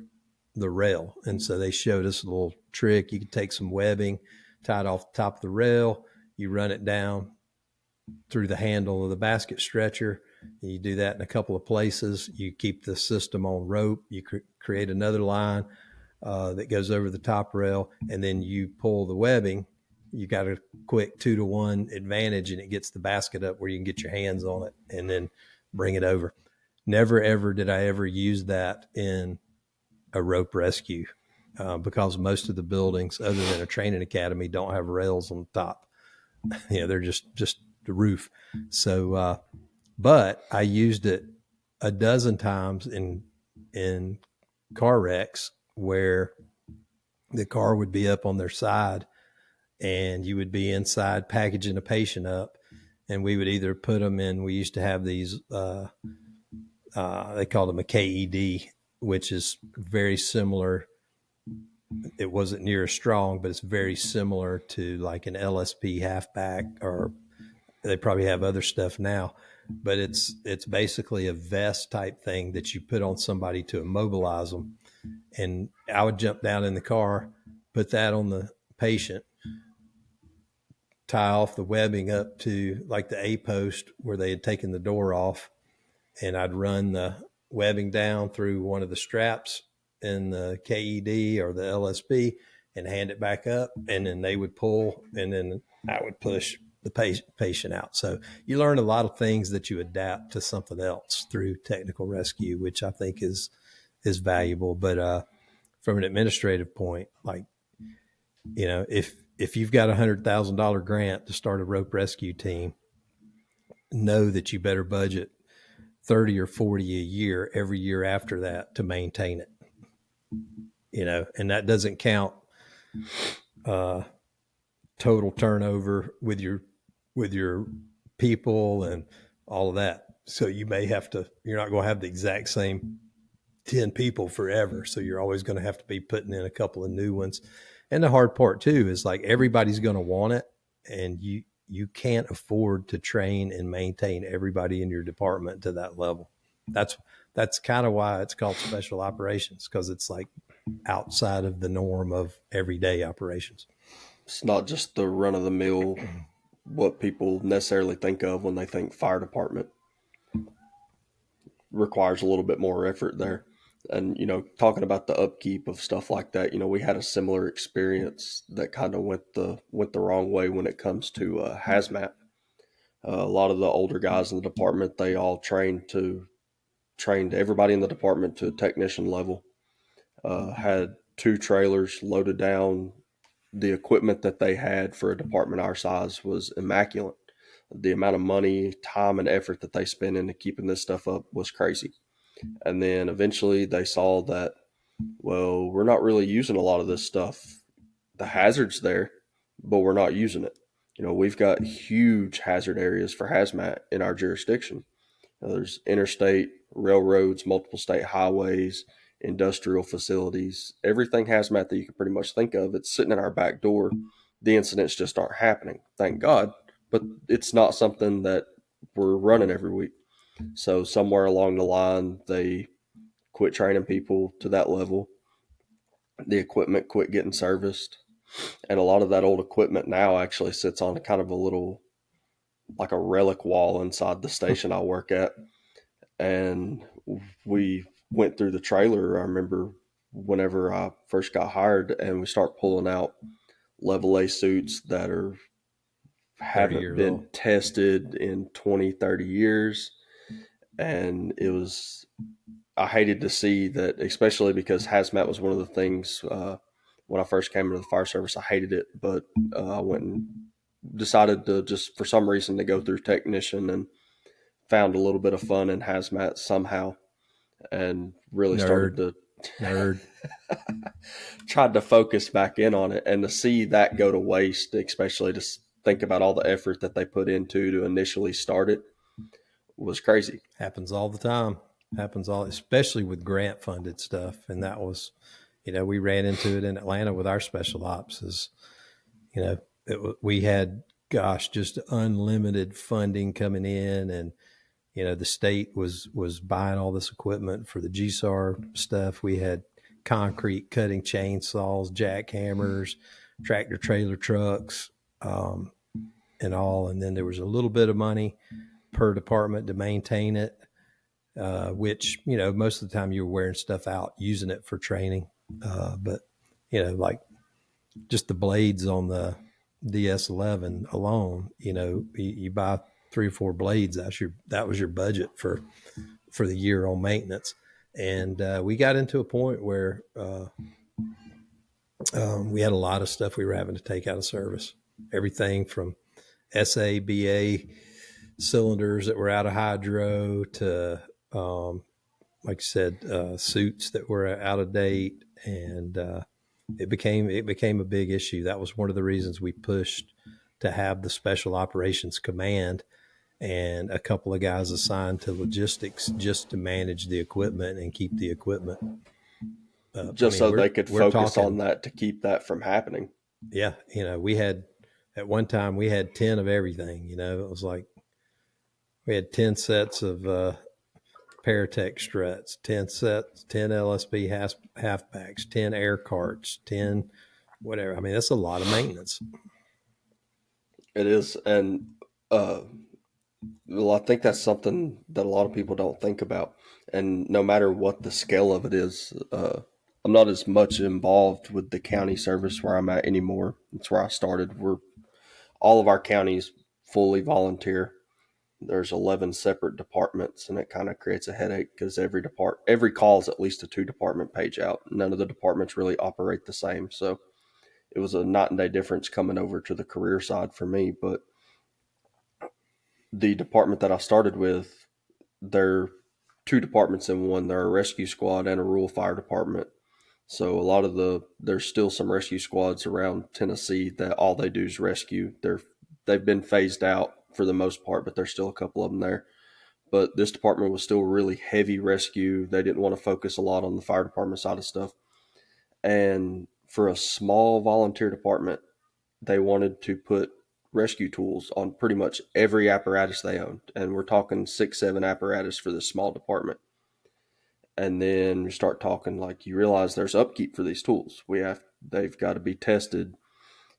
the rail? And so they showed us a little trick. You could take some webbing, tie it off the top of the rail. You run it down through the handle of the basket stretcher. You do that in a couple of places. You keep the system on rope. You create another line that goes over the top rail, and then you pull the webbing. You got a quick 2-to-1 advantage, and it gets the basket up where you can get your hands on it and then bring it over. Never, ever did I ever use that in a rope rescue because most of the buildings, other than a training academy, don't have rails on the top. They're just the roof. So, but I used it a dozen times in car wrecks where the car would be up on their side and you would be inside packaging a patient up, and we would either put them in, we used to have these, they called them a KED, which is very similar. It wasn't near as strong, but it's very similar to like an LSP halfback, or they probably have other stuff now, but it's basically a vest type thing that you put on somebody to immobilize them. And I would jump down in the car, put that on the patient, tie off the webbing up to like the A post where they had taken the door off, and I'd run the webbing down through one of the straps in the KED or the LSP and hand it back up, and then they would pull, and then I would push the patient out. So you learn a lot of things that you adapt to something else through technical rescue, which I think is valuable. But from an administrative point, like, if you've got $100,000 grant to start a rope rescue team, know that you better budget 30 or 40 a year every year after that to maintain it. And that doesn't count total turnover with your people and all of that. So you may have to, you're not going to have the exact same 10 people forever. So you're always going to have to be putting in a couple of new ones. And the hard part too is like everybody's going to want it, and you can't afford to train and maintain everybody in your department to that level. That's that's kind of why it's called special operations, because it's like outside of the norm of everyday operations. It's not just the run of the mill, what people necessarily think of when they think fire department. Requires a little bit more effort there. And, talking about the upkeep of stuff like that, we had a similar experience that kind of went the wrong way when it comes to hazmat. A lot of the older guys in the department, they all trained everybody in the department to a technician level. Had two trailers loaded down. The equipment that they had for a department our size was immaculate. The amount of money, time, and effort that they spent into keeping this stuff up was crazy. And then eventually they saw that, well, we're not really using a lot of this stuff. The hazard's there, but we're not using it. We've got huge hazard areas for hazmat in our jurisdiction. There's interstate, railroads, multiple state highways, industrial facilities, everything hazmat that you can pretty much think of. It's sitting in our back door. The incidents just aren't happening, thank God. But it's not something that we're running every week. So somewhere along the line, they quit training people to that level. The equipment quit getting serviced. And a lot of that old equipment now actually sits on kind of a little, like a relic wall inside the station I work at. And we went through the trailer. I remember whenever I first got hired, and we start pulling out level A suits that haven't been old. tested in 20, 30 years. And I hated to see that, especially because hazmat was one of the things when I first came into the fire service. I hated it, but I went and decided to just, for some reason, to go through technician, and found a little bit of fun in hazmat somehow, and really started to tried to focus back in on it, and to see that go to waste, especially to think about all the effort that they put into to initially start it, was crazy. Happens all the time. Especially with grant funded stuff. And that was, we ran into it in Atlanta with our special ops. We had, just unlimited funding coming in, and the state was buying all this equipment for the GSAR stuff. We had concrete cutting chainsaws, jackhammers, tractor trailer trucks, and all. And then there was a little bit of money per department to maintain it, which, most of the time you were wearing stuff out, using it for training. But, like just the blades on the DS-11 alone, you buy 3 or 4 blades. That was your budget for the year on maintenance. And we got into a point where we had a lot of stuff we were having to take out of service. Everything from SABA cylinders that were out of hydro to, like I said, suits that were out of date. And it became a big issue. That was one of the reasons we pushed to have the Special Operations Command and a couple of guys assigned to logistics just to manage the equipment and keep the equipment. So they could focus on that to keep that from happening. Yeah. We had, at one time, we had 10 of everything. It was like we had 10 sets of Paratech struts, 10 sets, 10 LSB halfbacks, 10 air carts, 10 whatever. I mean, that's a lot of maintenance. It is. And well, I think that's something that a lot of people don't think about. And no matter what the scale of it is, I'm not as much involved with the county service where I'm at anymore. It's where I started. All of our counties fully volunteer. There's 11 separate departments, and it kind of creates a headache because every call is at least a 2-department page out. None of the departments really operate the same. So it was a night and day difference coming over to the career side for me. But the department that I started with, they're 2 departments in one. They're a rescue squad and a rural fire department. So there's still some rescue squads around Tennessee that all they do is rescue. They've been phased out for the most part, but there's still a couple of them there. But this department was still really heavy rescue. They didn't want to focus a lot on the fire department side of stuff. And for a small volunteer department, they wanted to put rescue tools on pretty much every apparatus they owned. And we're talking 6, 7 apparatus for this small department. And then you start talking, like, you realize there's upkeep for these tools. They've got to be tested.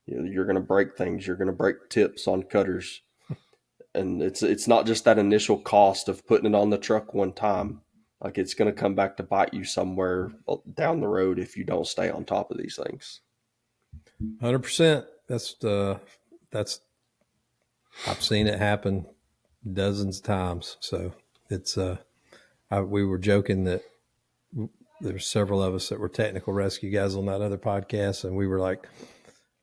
You're going to break things. You're going to break tips on cutters. And it's not just that initial cost of putting it on the truck one time. Like, it's going to come back to bite you somewhere down the road if you don't stay on top of these things. 100%. That's I've seen it happen dozens of times. So it's we were joking that there's several of us that were technical rescue guys on that other podcast, and we were like,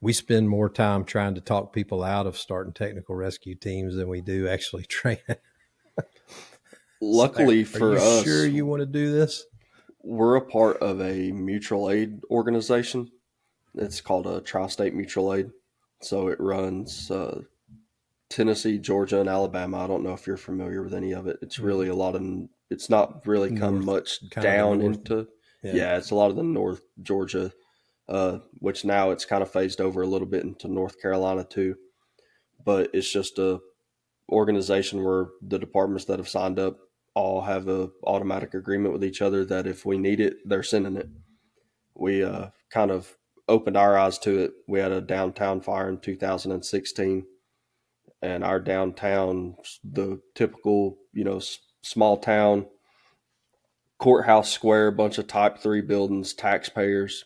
we spend more time trying to talk people out of starting technical rescue teams than we do actually training. Luckily So, for are you us, sure you want to do this? we're a part of a mutual aid organization. It's called a Tri-State Mutual Aid. So it runs Tennessee, Georgia, and Alabama. I don't know if you're familiar with any of it. It's really it's not really come much down into, it's a lot of the North Georgia, which now it's kind of phased over a little bit into North Carolina too. But it's just a organization where the departments that have signed up all have a automatic agreement with each other that if we need it, they're sending it. We kind of opened our eyes to it. We had a downtown fire in 2016, and our downtown, the typical, small town, courthouse square, bunch of type 3 buildings, taxpayers,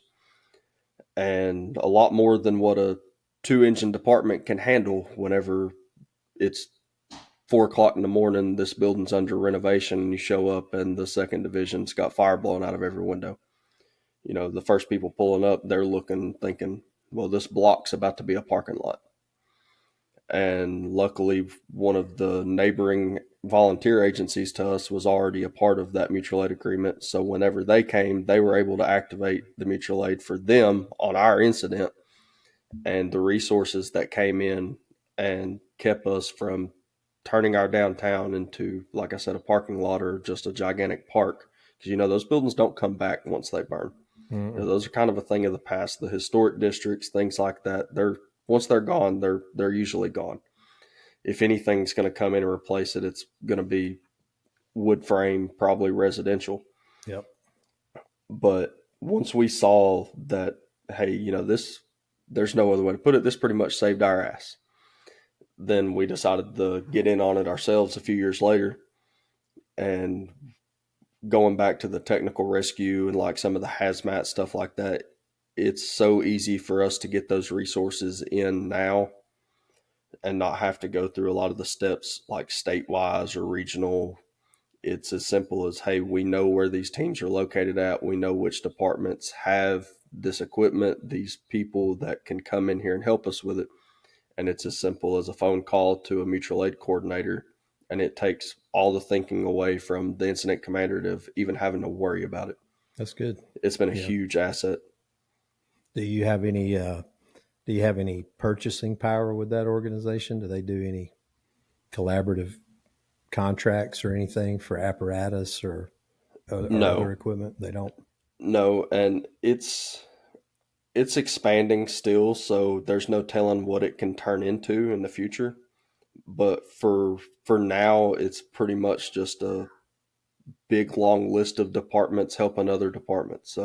and a lot more than what a 2-engine department can handle whenever it's 4 o'clock in the morning, this building's under renovation, and you show up and the second division's got fire blowing out of every window. The first people pulling up, they're looking, thinking, well, this block's about to be a parking lot. And luckily, one of the neighboring volunteer agencies to us was already a part of that mutual aid agreement. So whenever they came, they were able to activate the mutual aid for them on our incident. And the resources that came in and kept us from turning our downtown into, like I said, a parking lot or just a gigantic park. Because, those buildings don't come back once they burn. Those are kind of a thing of the past. The historic districts, things like that, once they're gone, they're usually gone. If anything's going to come in and replace it, it's going to be wood frame, probably residential. Yep. But once we saw that, hey, there's no other way to put it, this pretty much saved our ass. Then we decided to get in on it ourselves a few years later. And going back to the technical rescue and like some of the hazmat stuff like that, it's so easy for us to get those resources in now and not have to go through a lot of the steps like statewide or regional. It's as simple as, hey, we know where these teams are located at. We know which departments have this equipment, these people that can come in here and help us with it. And it's as simple as a phone call to a mutual aid coordinator. And it takes all the thinking away from the incident commander to even having to worry about it. That's good. It's been a huge asset. Do you have any purchasing power with that organization? Do they do any collaborative contracts or anything for apparatus or other equipment? They don't. No, and it's expanding still, so there's no telling what it can turn into in the future. But for now, it's pretty much just a big long list of departments helping other departments.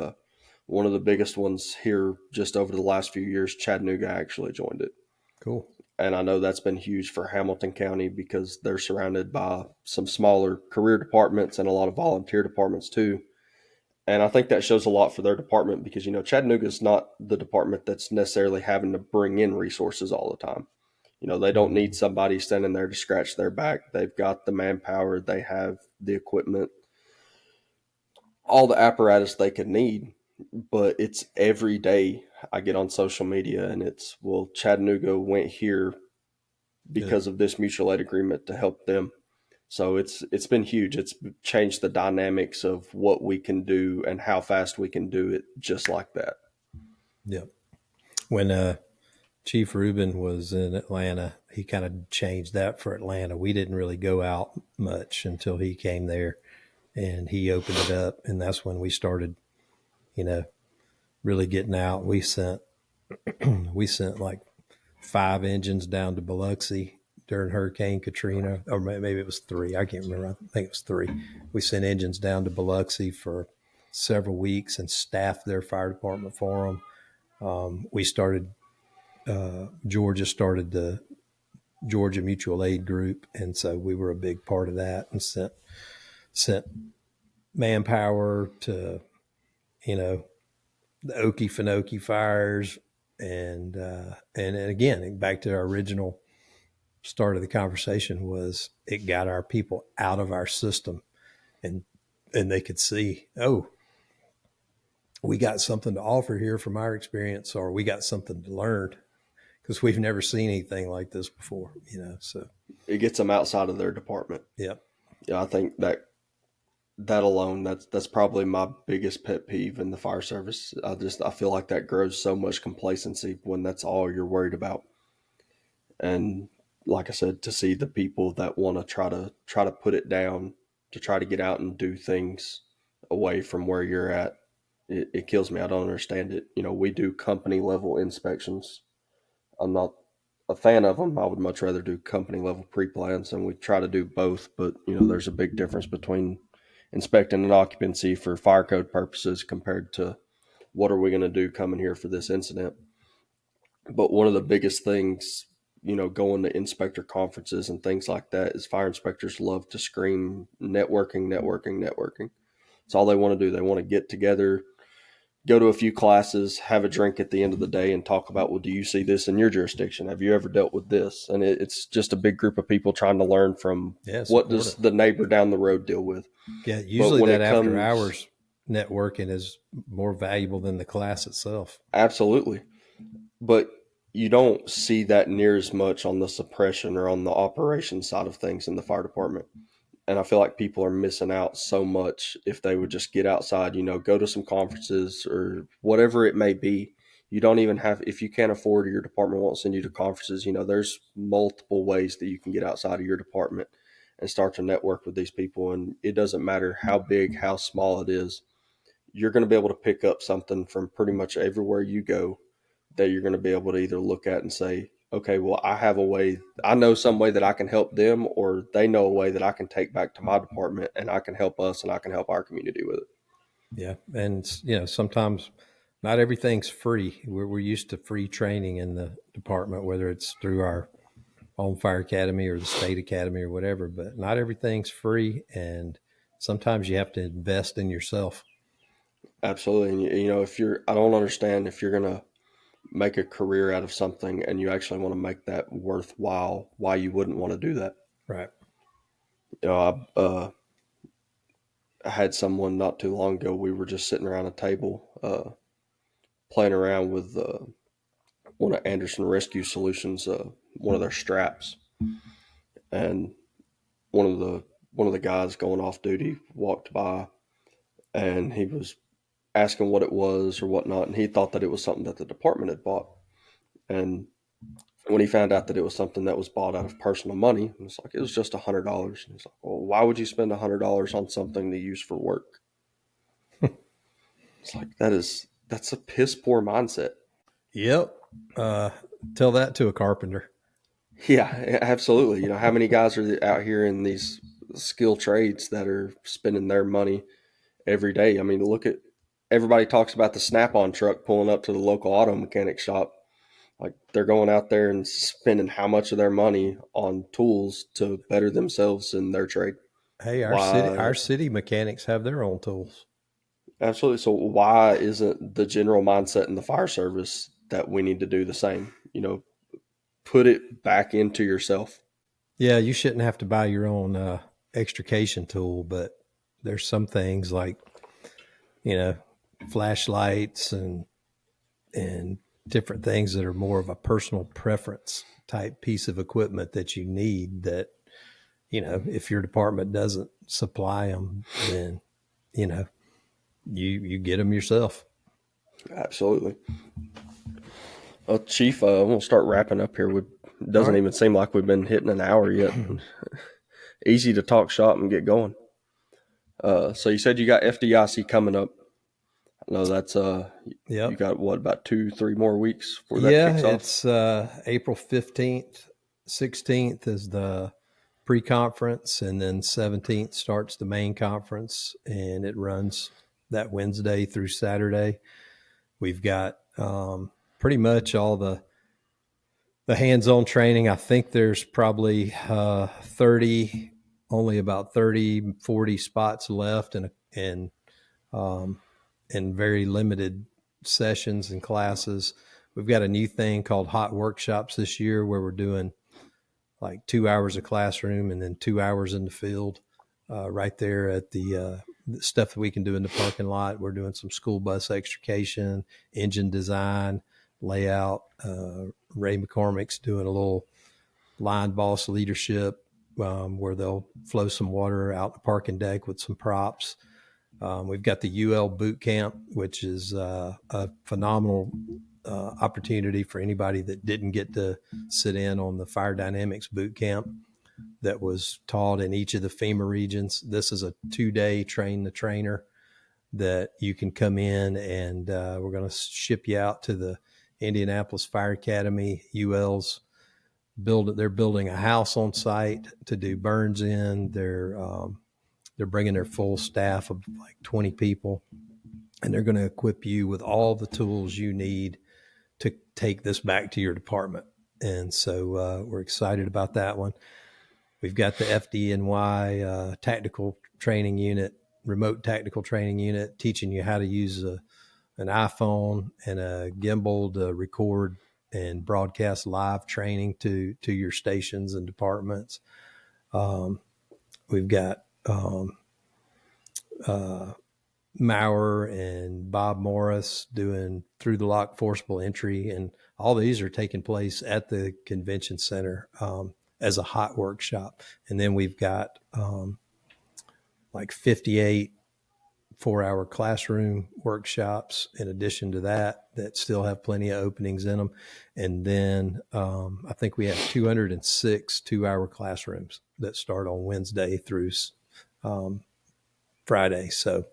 One of the biggest ones here just over the last few years, Chattanooga actually joined it. Cool. And I know that's been huge for Hamilton County because they're surrounded by some smaller career departments and a lot of volunteer departments too. And I think that shows a lot for their department because, Chattanooga is not the department that's necessarily having to bring in resources all the time. They don't need somebody standing there to scratch their back. They've got the manpower. They have the equipment, all the apparatus they could need. But it's every day I get on social media and it's, well, Chattanooga went here because of this mutual aid agreement to help them. So it's been huge. It's changed the dynamics of what we can do and how fast we can do it just like that. Yep. When Chief Rubin was in Atlanta, he kind of changed that for Atlanta. We didn't really go out much until he came there and he opened it up. And that's when we started, really getting out. We sent like 5 engines down to Biloxi during Hurricane Katrina, or maybe it was 3. I can't remember. I think it was 3. We sent engines down to Biloxi for several weeks and staffed their fire department for them. We started, Georgia started the Georgia Mutual Aid Group, and so we were a big part of that and sent manpower to, the Okefenokee fires, and again, back to our original start of the conversation, was it got our people out of our system, and they could see, oh, we got something to offer here from our experience, or we got something to learn, because we've never seen anything like this before, so It gets them outside of their department. yeah. Yeah, I think that alone, that's probably my biggest pet peeve in the fire service. I feel like that grows so much complacency when that's all you're worried about. And like I said, to see the people that want to try to put it down, to try to get out and do things away from where you're at, it kills me. I don't understand it. We do company level inspections. I'm not a fan of them. I would much rather do company level pre-plans, and we try to do both. But there's a big difference between inspecting an occupancy for fire code purposes compared to what are we going to do coming here for this incident. But one of the biggest things, going to inspector conferences and things like that, is fire inspectors love to scream networking, networking, networking. It's all they want to do. They want to get together, go to a few classes, have a drink at the end of the day, and talk about, well, do you see this in your jurisdiction? Have you ever dealt with this? And it's just a big group of people trying to learn from what does the neighbor down the road deal with. Yeah, usually that after hours networking is more valuable than the class itself. Absolutely. But you don't see that near as much on the suppression or on the operation side of things in the fire department. And I feel like people are missing out so much if they would just get outside, go to some conferences or whatever it may be. You don't even have, if you can't afford, or your department won't send you to conferences, there's multiple ways that you can get outside of your department and start to network with these people. And it doesn't matter how big, how small it is, you're going to be able to pick up something from pretty much everywhere you go that you're going to be able to either look at and say, okay, well, I know some way that I can help them, or they know a way that I can take back to my department and I can help us and I can help our community with it. Yeah. And, sometimes not everything's free. We're used to free training in the department, whether it's through our own fire academy or the state academy or whatever, but not everything's free. And sometimes you have to invest in yourself. Absolutely. And, I don't understand if you're going to make a career out of something and you actually want to make that worthwhile, why you wouldn't want to do that. Right. I had someone not too long ago, we were just sitting around a table, playing around with, one of Anderson Rescue Solutions, one of their straps. And one of the guys going off duty walked by and he was asking what it was or whatnot. And he thought that it was something that the department had bought. And when he found out that it was something that was bought out of personal money, it was just $100. And he's like, well, why would you spend $100 on something to use for work? It's like, that's a piss poor mindset. Yep. Tell that to a carpenter. Yeah, absolutely. How many guys are out here in these skilled trades that are spending their money every day? I mean, look at, everybody talks about the Snap-on truck pulling up to the local auto mechanic shop. Like, they're going out there and spending how much of their money on tools to better themselves in their trade. Hey, our city mechanics have their own tools. Absolutely. So why isn't the general mindset in the fire service that we need to do the same? Put it back into yourself. Yeah, you shouldn't have to buy your own extrication tool, but there's some things like, flashlights and different things that are more of a personal preference type piece of equipment that you need that, if your department doesn't supply them, then, you get them yourself. Absolutely. Well, Chief, we'll start wrapping up here. It doesn't even seem like we've been hitting an hour yet. Easy to talk shop and get going. So you said you got FDIC coming up. I know that's You got what, about 2-3 more weeks before that kicks off? It's April 15th 16th is the pre-conference, and then 17th starts the main conference, and it runs that Wednesday through Saturday. We've got pretty much all the hands-on training. I think there's probably 30, only about 30, 40 spots left, and very limited sessions and classes. We've got a new thing called hot workshops this year, where we're doing like 2 hours of classroom and then 2 hours in the field, right there at the stuff that we can do in the parking lot. We're doing some school bus extrication, engine design, layout. Ray McCormick's doing a little line boss leadership, where they'll flow some water out the parking deck with some props. We've got the UL boot camp, which is a phenomenal opportunity for anybody that didn't get to sit in on the fire dynamics boot camp that was taught in each of the FEMA regions. This is a 2-day train the trainer that you can come in, and we're going to ship you out to the Indianapolis Fire Academy. UL's they're building a house on site to do burns in. They're bringing their full staff of like 20 people, and they're going to equip you with all the tools you need to take this back to your department. And so we're excited about that one. We've got the FDNY tactical training unit, remote tactical training unit, teaching you how to use an iPhone and a gimbal to record and broadcast live training to your stations and departments. We've got Maurer and Bob Morris doing through the lock forcible entry, and all these are taking place at the convention center as a hot workshop. And then we've got like 58 4-hour classroom workshops in addition to that still have plenty of openings in them. And then I think we have 206 2-hour classrooms that start on Wednesday through Friday. So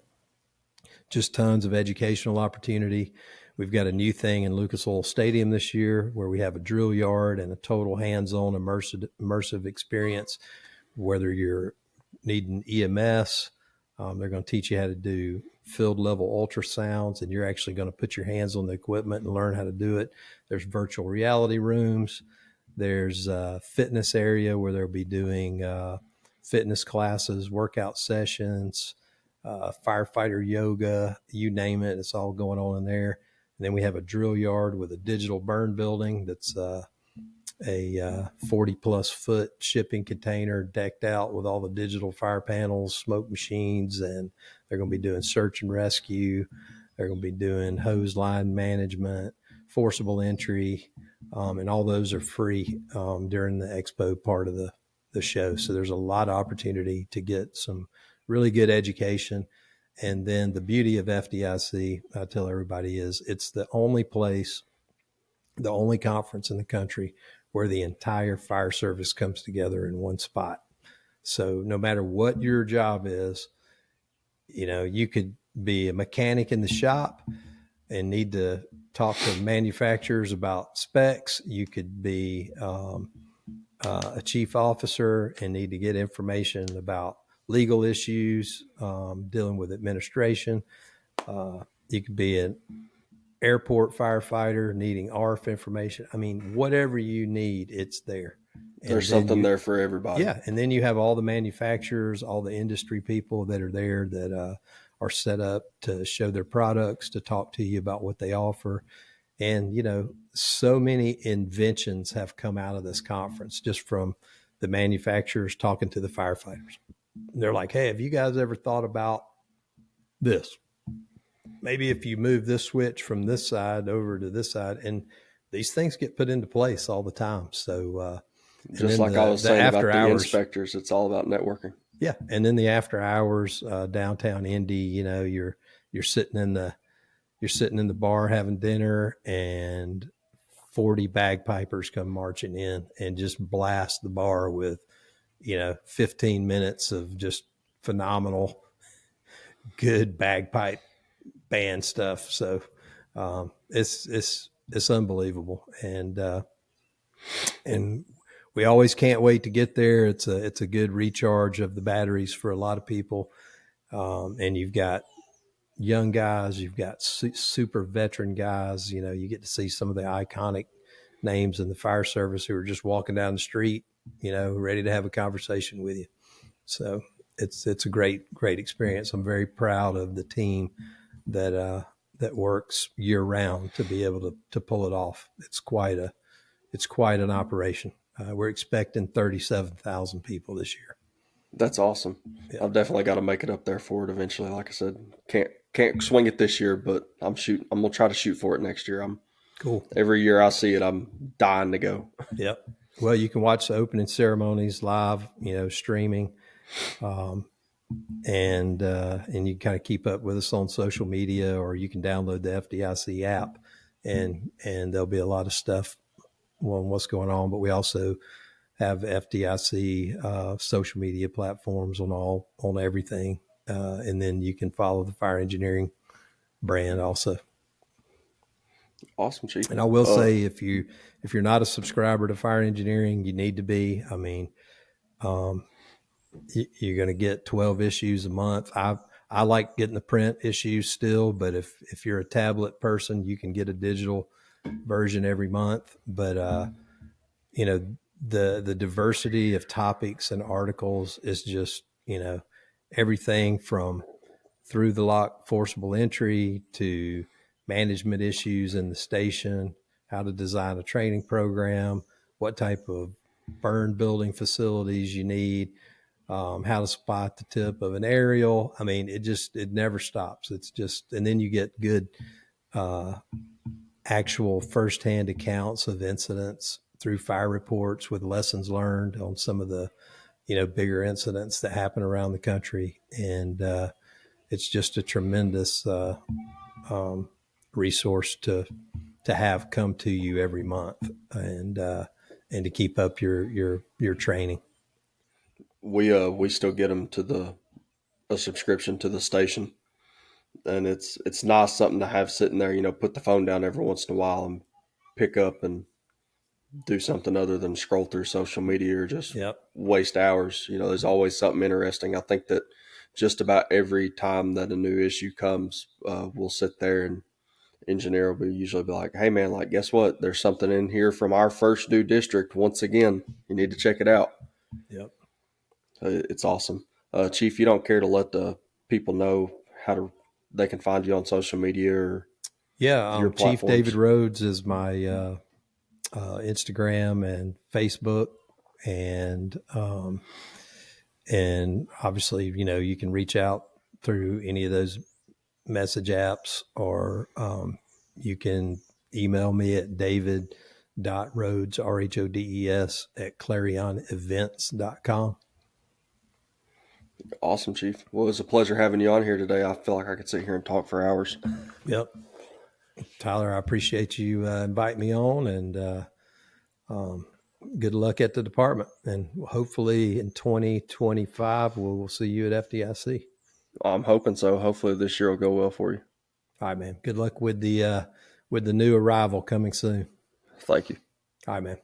just tons of educational opportunity. We've got a new thing in Lucas Oil Stadium this year where we have a drill yard and a total hands-on immersive experience. Whether you're needing EMS, they're going to teach you how to do field level ultrasounds, and you're actually going to put your hands on the equipment and learn how to do it. There's virtual reality rooms. There's a fitness area where they'll be doing fitness classes, workout sessions, firefighter yoga, you name it. It's all going on in there. And then we have a drill yard with a digital burn building that's a 40 plus foot shipping container decked out with all the digital fire panels, smoke machines, and they're going to be doing search and rescue. They're going to be doing hose line management, forcible entry, and all those are free during the expo part of the show. So there's a lot of opportunity to get some really good education. And then the beauty of FDIC, I tell everybody, is it's the only place, the only conference in the country where the entire fire service comes together in one spot. So no matter what your job is, you could be a mechanic in the shop and need to talk to manufacturers about specs. You could be a chief officer and need to get information about legal issues, dealing with administration. You could be an airport firefighter needing ARF information. I mean, whatever you need, it's there. There's something there for everybody. Yeah. And then you have all the manufacturers, all the industry people that are there that are set up to show their products, to talk to you about what they offer. And, so many inventions have come out of this conference just from the manufacturers talking to the firefighters. They're like, hey, have you guys ever thought about this? Maybe if you move this switch from this side over to this side, and these things get put into place all the time. So just like I was saying about the inspectors, it's all about networking. Yeah. And then the after hours, downtown Indy, you're sitting in the bar having dinner, and 40 bagpipers come marching in and just blast the bar with, 15 minutes of just phenomenal, good bagpipe band stuff. So it's unbelievable. And we always can't wait to get there. It's a good recharge of the batteries for a lot of people. And you've got young guys, you've got super veteran guys. You get to see some of the iconic names in the fire service who are just walking down the street, ready to have a conversation with you. So it's a great experience. I'm very proud of the team that works year round to be able to pull it off. It's quite an operation. We're expecting 37,000 people this year. That's awesome. Yeah. I've definitely got to make it up there for it eventually. Like I said, can't swing it this year, but I'm gonna try to shoot for it next year. Cool. Every year I see it, I'm dying to go. Yep. Well, you can watch the opening ceremonies live, streaming, and you kind of keep up with us on social media, or you can download the FDIC app, and there'll be a lot of stuff on what's going on. But we also have FDIC social media platforms on everything, and then you can follow the fire engineering brand also. Awesome, Chief. And I will say, if you're not a subscriber to Fire Engineering, you need to be. I mean, you're going to get 12 issues a month. I like getting the print issues still, but if you're a tablet person, you can get a digital version every month. But the diversity of topics and articles is just everything from through the lock forcible entry to management issues in the station, how to design a training program, what type of burn building facilities you need, how to spot the tip of an aerial. I mean, it never stops. It's just, and then you get good actual firsthand accounts of incidents through fire reports with lessons learned on some of the bigger incidents that happen around the country. And it's just a tremendous resource to have come to you every month, and to keep up your training. We still get them to a subscription to the station, and it's nice something to have sitting there. Put the phone down every once in a while and pick up and do something other than scroll through social media or just waste hours. There's always something interesting. I think that just about every time that a new issue comes, we'll sit there and engineer will usually be like, hey man, like, guess what? There's something in here from our first new district. Once again, you need to check it out. Yep. It's awesome. Chief, you don't care to let the people know they can find you on social media or your platforms? Chief David Rhodes is my Instagram and Facebook, and obviously, you can reach out through any of those message apps, or you can email me at david.rhodes, RHODES, at clarionevents.com. Awesome, Chief. Well, it was a pleasure having you on here today. I feel like I could sit here and talk for hours. Yep. Tyler, I appreciate you inviting me on, and good luck at the department. And hopefully in 2025, we'll see you at FDIC. I'm hoping so. Hopefully this year will go well for you. All right, man. Good luck with the new arrival coming soon. Thank you. All right, man.